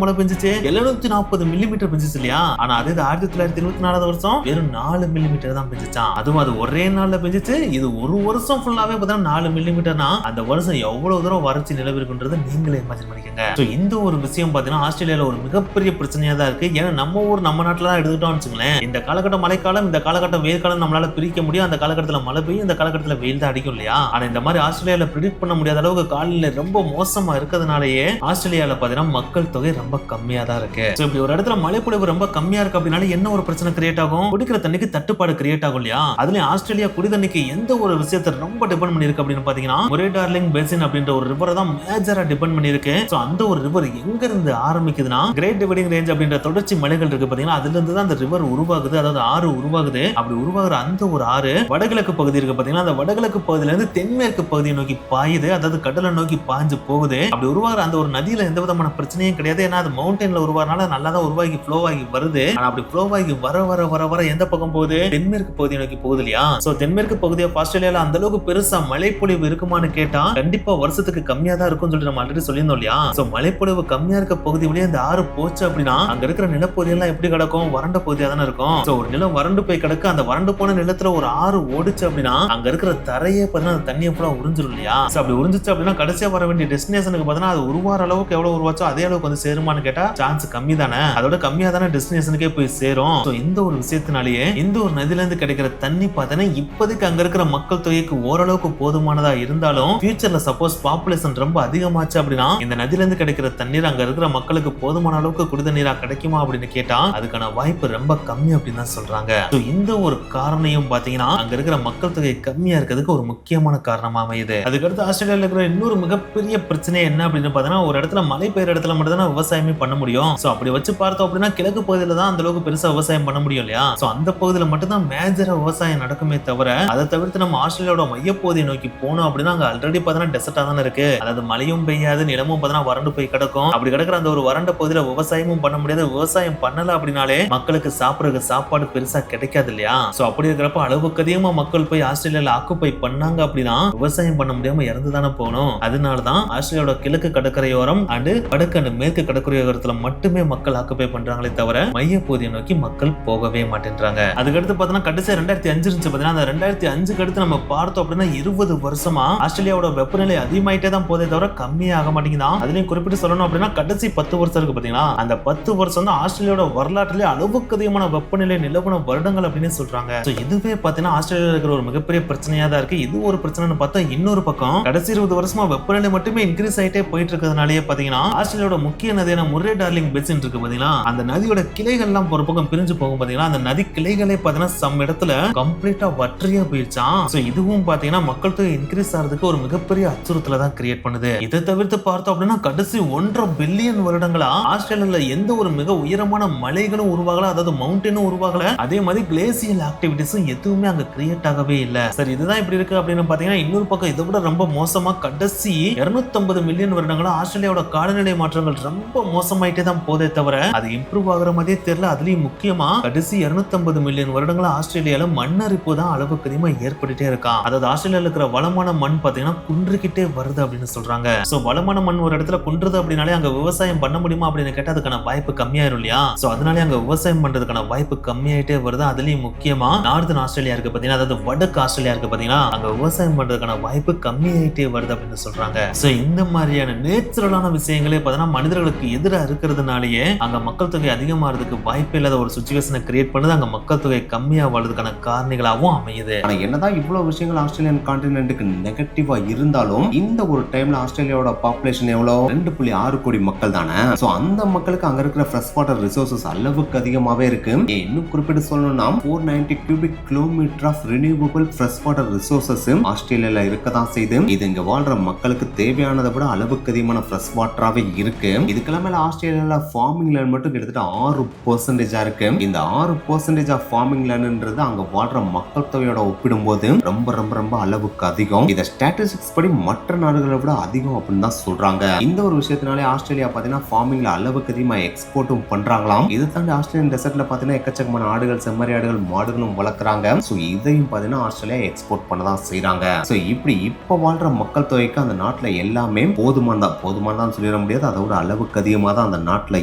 மழை பெஞ்சிச்சு, 740 மில்லிமீட்டர் பெஞ்சிச்சு இல்லையா. ஆனா அதே 1924 வருஷம் வெறும் 4 மில்லிமீட்டர் தான் பெஞ்சிச்சான். அதுவும் அது ஒரே நாள்ல பெஞ்சிச்சு. இது ஒரு வருஷம் ஃபுல்லாவே பார்த்தீங்கன்னா 4 மில்லிமீட்டர்னா அந்த வருஷம் எவ்வளவு தூரம் வறட்சி நிலவிருக்குன்றதை நீங்களே இமேஜின் பண்ணிக்கோங்க. இந்த ஒரு விஷயம் பாத்தீங்கன்னா ஆஸ்திரேலியால ஒரு மிகப்பெரிய பிரச்சனையா தான் இருக்கு. ஏன்னா நம்ம ஊர் நம்ம நாட்டுல தான் எடுத்துக்கிட்டோம்னு வச்சுங்களேன், இந்த காலகட்டம் மழைக்காலம், இந்த காலகட்டம் வெயில் காலம் நம்மளால பிரிக்க முடியும். அந்த காலகட்டத்தில் மழை பெய்யும், இந்த காலகட்டத்தில் வெயில் தான் அடிக்கும் இல்லையா. ஆனா இந்த மாதிரி ஆஸ்திரேலியால பிரிடிக்ட் பண்ண முடியாத அளவுக்கு காலநிலை ரொம்ப மோசமா இருக்கிறதுனாலயே ஆஸ்திரேலியால பாத்தீங்கன்னா மக்கள் தொகை ரொம்ப கம்மியா தான் இருக்கு. இப்படி ஒரு இடத்துல மழைப்பொழிவு ரொம்ப கம்மியா இருக்கு அப்படின்னால என்ன ஒரு பிரச்சனை கிரியேட் ஆகும், குடிக்கிற தண்ணிக்கு தட்டுப்பாடு கிரியேட் ஆகும் இல்லையா. அதுலயும் ஆஸ்திரேலியா குடி தண்ணிக்கு எந்த ஒரு விஷயத்தை ரொம்ப டிபெண்ட் பண்ணி இருக்கு அப்படின்னு பாத்தீங்கன்னா முரே டார்லிங் பேசின் அப்படின்ற ஒரு ரிவரை தான் மேஜரா டிபெண்ட் பண்ணி இருக்கு. அந்த ஒரு ரிவர் எங்க இருந்து ஆரம்பிக்குதுன்னா கிரேட் டிவைடிங் ரேஞ்ச் அப்படின்ற தொடர்ச்சி மலைகள் இருக்கு பாத்தீங்கன்னா, அதுல இருந்து தான் அந்த ரிவர் உருவாகுது. அதாவது ஆறு உருவாகுது. அப்படி உருவாகுற அந்த ஒரு ஆறு வடகிழக்கு பகுதி இருக்கு பாத்தீங்கன்னா, அந்த வடகிழக்கு பகுதியில இருந்து தென்மேற்கு பகுதியை நோக்கி பாயுது. அதாவது கடலை நோக்கி பாஞ்சு போகுது. அப்படி உருவாகிற அந்த ஒரு நதியில எந்த விதமான பிரச்சனையும் கிடையாது. ஏன்னா அது மவுண்டன்ல உருவாறனால நல்லா தான் உருவாகி ஃப்ளோ ஆகி வருது. ஆனா அப்படி ஃப்ளோ ஆகி வர வர வர வர எந்த பக்கம் போகுது, தென்மேற்கு பகுதியை நோக்கி போகுது இல்லையா. சோ தென்மேற்கு பகுதியை ஆஸ்திரேலியால அந்த அளவுக்கு பெருசா மழைப்பொழிவு இருக்குமான்னு கேட்டா கண்டிப்பா வருஷத்துக்கு கம்மியா தான் இருக்கும்னு சொல்லிட்டு நம்ம ஆல்ரெடி சொல்லியிருந்தோம் இல்லையா. சோ மழைப்பொழிவு கம்மியா இருக்க பகுதி வழியா இந்த ஆறு போச்சு அப்படின்னா அங்க இருக்கிற நிலப்பகுதி எல்லாம் எப்படி கிடக்கும், வறண்ட பகுதியா தானே இருக்கும். சோ ஒரு நிலம் வறண்டு போய் கிடக்கு. அந்த வறண்டு போன நிலத்துல ஒரு ஆறு ஓடிச்சு அப்படின்னா அங்க இருக்கிற தரையே பார்த்தீங்கன்னா அந்த தண்ணியை ஃபுல்லா உறிஞ்சிரும் இல்லையா. சோ அப்படி உறிஞ்சிச்சு அப்படின்னா கடைசியா வர வேண்டிய டெஸ்டினேஷனுக்கு பார்த்தீங்கன்னா அது உருவார அளவுக்கு எவ்வளவு உருவாச்சோ அதே அளவுக்கு வந்து சேருமான்னு கேட்டா சான்ஸ் கம்மி தானே. அதோட கம்மியா தானே டெஸ்டினேஷனுக்கே போய் சேரும். சோ இந்த ஒரு விஷயத்தினாலேயே இந்த ஒரு நதியில இருந்து கிடைக்கிற தண்ணி பார்த்தீங்கன்னா இப்போதைக்கு அங்க இருக்கிற மக்கள் தொகைக்கு ஓரளவுக்கு போதுமானதா இருந்தாலும் ஃபியூச்சர்ல சப்போஸ் பாப்புலேஷன் ரொம்ப அதிகமாச்சு அப்படின்னா இந்த நதியில இருந்து கிடைக்கிற தண்ணீர் அங்க இருக்கிற மக்களுக்கு போதுமான அளவுக்கு குடித நீரா கிடைக்குமா அப்படின்னு கேட்டா அதுக்கான வாய்ப்பு ரொம்ப கம்மி அப்படின்னு தான் சொல்றாங்க. இந்த ஒரு காரணையும் பாத்தீங்கன்னா அங்க இருக்கிற மக்கள் தொகை கம்மியா இருக்கிறதுக்கு ஒரு முக்கியமான காரணமா அமையுது. அதுக்கடுத்து ஆஸ்திரேலியால இருக்கிற இன்னொரு மிகப்பெரிய பிரச்சனை என்ன அப்படின்னு பாத்தீங்கன்னா ஒரு இடத்துல மழை பெய்யுற இடத்துல மட்டும் தான் விவசாயமே பண்ண முடியும். சோ அப்படி வச்சு பார்த்தோம் அப்படின்னா கிழக்கு பகுதியில தான் அந்த அளவுக்கு பெருசா விவசாயம் பண்ண முடியும் இல்லையா. சோ அந்த பகுதியில மட்டும் தான் மேஜரா விவசாயம் நடக்குமே தவிர அதை தவிர்த்து நம்ம ஆஸ்திரேலியாவோட மையப்பகுதியை நோக்கி போனோம் அப்படின்னா அங்க ஆல்ரெடி பாத்தீங்கன்னா டெசர்ட்டா தானே இருக்கு. அதாவது மழையும் பெய்யாது, நிலமும் பாத்தீங்கன்னா வறண்டு போய் கிடக்கும். அப்படி கிடக்கிற அந்த ஒரு வறண்ட பகுதியில விவசாயமும் பண்ண முடியாது. விவசாயம் பண்ணல அப்படின்னாலே மக்களுக்கு சாப்பிடுறதுக்கு சாப்பாடு பெருசா கிடைக்காது இல்லையா. சோ அப்படி இருக்கிறப்ப அளவுக்கு அதிகமா மக்கள் போய் ஆஸ்திரேலியால ஆக்குபை பண்ணாங்க அப்படின்னா விவசாயம் பண்ண முடியாம இறந்து தானே போகணும். அதனாலதான் ஆஸ்திரேலியாவோட கிழக்கு கடற்கரையோரம் அண்ட் வடக்கு அண்ட் மேற்கு கடற்கரையோரத்துல மட்டுமே மக்கள் ஆக்குபை பண்றாங்களே தவிர மைய பகுதியை நோக்கி மக்கள் போகவே மாட்டேன்றாங்க. அதுக்கடுத்து பாத்தீங்கன்னா கடைசி 2005 இருந்துச்சு பாத்தீங்கன்னா அந்த 2005 அடுத்து நம்ம பார்த்தோம் அப்படின்னா 20 வருஷமா ஆஸ்திரேலியாவோட வெப்பநிலை அதிகமாயிட்டே தான் போதே தவிர கம்மியே ஆக மாட்டேங்குதான். அதுலயும் குறிப்பிட்டு சொல்லணும் அப்படின்னா கடைசி 10 வருஷம் இருக்கு பாத்தீங்களா, அந்த 10 வருஷம் தான் ஆஸ்திரேலியாவோட வரலாற்றிலே அளவுக்கு அதிகமான வெப்பநிலை நிலவன வருடங்கள் அப்படின்னு சொல்றாங்க. இதுவே பாத்தீங்கன்னா ஆஸ்திரேலியாவில் இருக்கிற ஒரு மிகப்பெரிய பிரச்சனையா தான் இருக்கு. இது ஒரு பிரச்சனைன்னு பார்த்தா இன்னொரு பக்கம் கடைசி 20 வருஷமா வெப்பநிலை மட்டுமே இன்க்ரீஸ் ஆயிட்டே போயிட்டு இருக்கிறதுனாலயே பாத்தீங்கன்னா ஆஸ்திரேலியாவோட முக்கிய நதியான முர்ரே டார்லிங் பெசின் இருக்கு பாத்தீங்கன்னா, அந்த நதியோட கிளைகள் எல்லாம் ஒரு பக்கம் பிரிஞ்சு போகும் பாத்தீங்கன்னா, அந்த நதி கிளைகளே பாத்தீங்கன்னா சம் இடத்துல கம்ப்ளீட்டா வற்றியா போயிடுச்சாம். சோ இதுவும் பாத்தீங்கன்னா மக்கள் தொகை இன்க்ரீஸ் ஆகிறதுக்கு ஒரு மிகப்பெரிய அச்சுறுத்தலை தான் கிரியேட் பண்ணுது. இதை தவிர்த்து பார்த்தோம் அப்படின்னா கடைசி 1.5 பில்லியன் வருடங்களா ஆஸ்திரேலியால எந்த ஒரு மிக உயரமான மலைகளும் உருவாகல, அதாவது மவுண்டனும் உருவாகல, அதே மாதிரி கிளேசியல் ஆக்டிவிட்டிஸும் எதுவுமே அங்க கிரியேட் ஆகவே இல்ல. சரி, இதுதான் இப்படி இருக்கு அப்படின்னு பாத்தீங்கன்னா இன்னொரு பக்கம் இதை விட ரொம்ப மோசமா கடைசி 250 மில்லியன் வருடங்களா ஆஸ்திரேலியாவோட காலநிலை மாற்றங்கள் ரொம்ப மோசமாயிட்டே தான் போதே தவிர அது இம்ப்ரூவ் ஆகுற மாதிரியே தெரியல. அதுலயும் முக்கியமா கடைசி 250 மில்லியன் வருடங்களா ஆஸ்திரேலியால மண்ணரிப்பு தான் அளவுக்கு அதிகமா ஏற்பட்டுட்டே இருக்கான். அதாவது ஆஸ்திரேலியால இருக்கிற வளமான மண் பாத்தீங்கன்னா குன்றுகிட்டே வருது அப்படின்னு சொல்றாங்க. சோ வளமான மண் ஒரு இடத்துல குன்றுது அப்படின்னாலே அங்க விவசாயம் பண்ண முடியுமா அப்படின்னு கேட்டா அதுக்கான வாய்ப்பு கம்மியாயிரும் இல்லையா? சோ அதனாலே அங்க விவசாயம் பண்றதுக்கான வாய்ப்பு கம்மியாயிட்டே வருது. அதுலயும் முக்கியமா நார்தன் ஆஸ்திரேலியா இருக்கு பாத்தீங்கன்னா, அதாவது வடக்கு ஆஸ்திரேலியா இருக்கு பாத்தீங்கன்னா, அங்க விவசாயம் பண்றதுக்கான வாய்ப்பு கம்மியாயிட்டே வருது அப்படின்னு சொல்றாங்க. சோ இந்த மாதிரியான நேச்சுரலான விஷயங்களே பாத்தீங்கன்னா மனிதர்களுக்கு எதிராக இருக்கிறதுனாலயே அங்க மக்கள் தொகை அதிகமாறதுக்கு வாய்ப்பே இல்லாத ஒரு சிச்சுவேஷனை கிரியேட் பண்ணுது. அங்க மக்கள் தொகை கம்மியா வாழ்றதுக்கான காரணிகளாகவும் அமையுது. ஆனா என்னதான் இவ்வளவு விஷயங்கள் ஆஸ்திரேலியன் கான்டினென்ட்டுக்கு நெகட்டிவா இருந்தாலும் இந்த ஒரு டைம்ல ஆஸ்திரேலியாவோட பாப்புலேஷன் எவ்வளவு 2.6 கோடி மக்கள் தானே. சோ அந்த மக்களுக்கு அங்க இருக்கிற ஃப்ரெஷ் வாட்டர் ரிசோர்சஸ் அளவுக்கு அதிகமாவே இருக்கு. இன்னும் குறிப்பிட்டு சொல்லணும்னா 490 cubic kilometre of renewable fresh water resources ஆஸ்திரேலியால இருக்கதான் செய்து இது இங்க வாழ்ற மக்களுக்கு தேவையானதை விட அளவுக்கு அதிகமான ஃப்ரெஷ் வாட்டராவே இருக்கு. இதுக்கெல்லாம் மேல ஆஸ்திரேலியால ஃபார்மிங் லேண்ட் மட்டும் கிட்டத்தட்ட 6% இருக்கு. இந்த 6% ஆஃப் ஃபார்மிங் லேண்ட்ன்றது அங்க வாழ்ற மக்கள் தொகையோட ஒப்பிடும்போது ரொம்ப ரொம்ப ரொம்ப அளவுக்கு அதிகம். இத ஸ்டாட்டிஸ்டிக்ஸ் படி மற்ற நாடுகளை விட அதிகம் அப்படின்னு தான் சொல்றாங்க. இந்த ஒரு விஷயத்தினாலே ஆஸ்திரேலியா பாத்தீங்கன்னா ஃபார்மிங்ல அளவுக்கு அதிகமா எக்ஸ்போர்ட்டும் பண்றாங்களாம். இதை தாண்டி ஆஸ்திரேலியன் டெசர்ட்ல பாத்தீங்கன்னா எக்கச்சக்கமான ஆடுகள், செம்மறி ஆடுகள், மாடுகளும் வளர்க்குறாங்க. சோ இதையும் பாத்தீங்கன்னா ஆஸ்திரேலியா எக்ஸ்போர்ட் பண்ணதான் செய்யறாங்க. சோ இப்படி இப்ப வாழ்ற மக்கள் தொகைக்கு அந்த நாட்டுல எல்லாமே போதுமானதான் சொல்லிட முடியாது. அதோட அளவுக்கு அதிகமா தான் அந்த நாட்டுல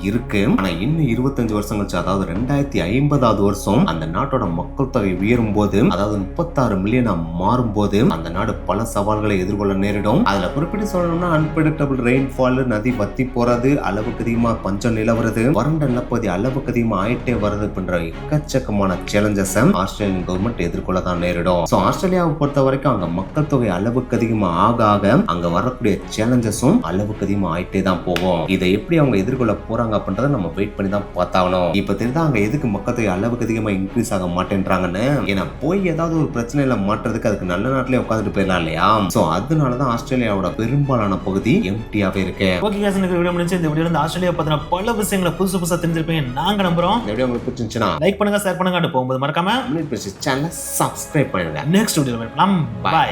இருக்கு. ஆனா இன்னும் 25 வருஷம் கழிச்சு, அதாவது 2050 வருஷம் அந்த நாட்டோட மக்கள் தொகை உயரும் போது, அதாவது 36 மில்லியனா மாறும் போது அந்த நாடு பல சவால்களை எதிர்கொள்ள நேரிடும். அதுல குறிப்பிட்டு சொல்லணும்னா அன்பிரடிக்டபிள் ரெயின்ஃபால், நதி வத்தி போறது, அளவுக்கு அதிகமா பஞ்சம் நிலவுறது, வறண்ட நிலப்பகுதி அளவுக்கு அதிகமா ஆயிட்டே வருது போன்ற எக்கச்சக்கமான சேலஞ்சஸ் ஆஸ்திரேலியன் கவர்மெண்ட் எதிர்கொள்ள தான் நேரிடும். சோ ஆஸ்திரேலியாவை பொறுத்த வரைக்கும் அங்க மக்கள் தொகை அளவுக்கு அதிகமா ஆக அங்க வரக்கூடிய சேலஞ்சஸும் அளவுக்கு அதிகமா ஆயிட்டே தான் போகும். இதை எப்படி அவங்க எதிர்கொள்ள போறாங்க அப்படின்றத நம்ம வெயிட் பண்ணி தான் பார்த்தாகணும். இப்ப தெரியுதா அங்க எதுக்கு மக்கள் தொகை அளவுக்கு அதிகமா இன்க்ரீஸ் ஆக மாட்டேன்றாங்கன்னு. ஏன்னா போய் ஏதாவது ஒரு பிரச்சனையில மாற்றுறதுக்கு அதுக்கு நல்ல நாட்டிலே உட்காந்துட்டு போயிடலாம் இல்லையா? சோ அதனாலதான் ஆஸ்திரேலியாவோட பெரும்பாலான பகுதி எம்டியாவே இருக்கு. ஓகே गाइस, இந்த வீடியோ முடிஞ்சு. இந்த வீடியோல இருந்து ஆஸ்திரேலியா பத்தின பல விஷயங்களை புதுசா தெரிஞ்சிருப்பீங்க நாங்க நம்புறோம். இந்த வீடியோ உங்களுக்கு பிடிச்சிருந்துச்சுன்னா லைக் பண்ணுங்க, ஷேர் பண்ணுங்க, போகும்போது மறக்காம சேனலை சப்ஸ்கிரைப் பண்ணுங்க. நெக்ஸ்ட் வீடியோல பார்க்கலாம். பை.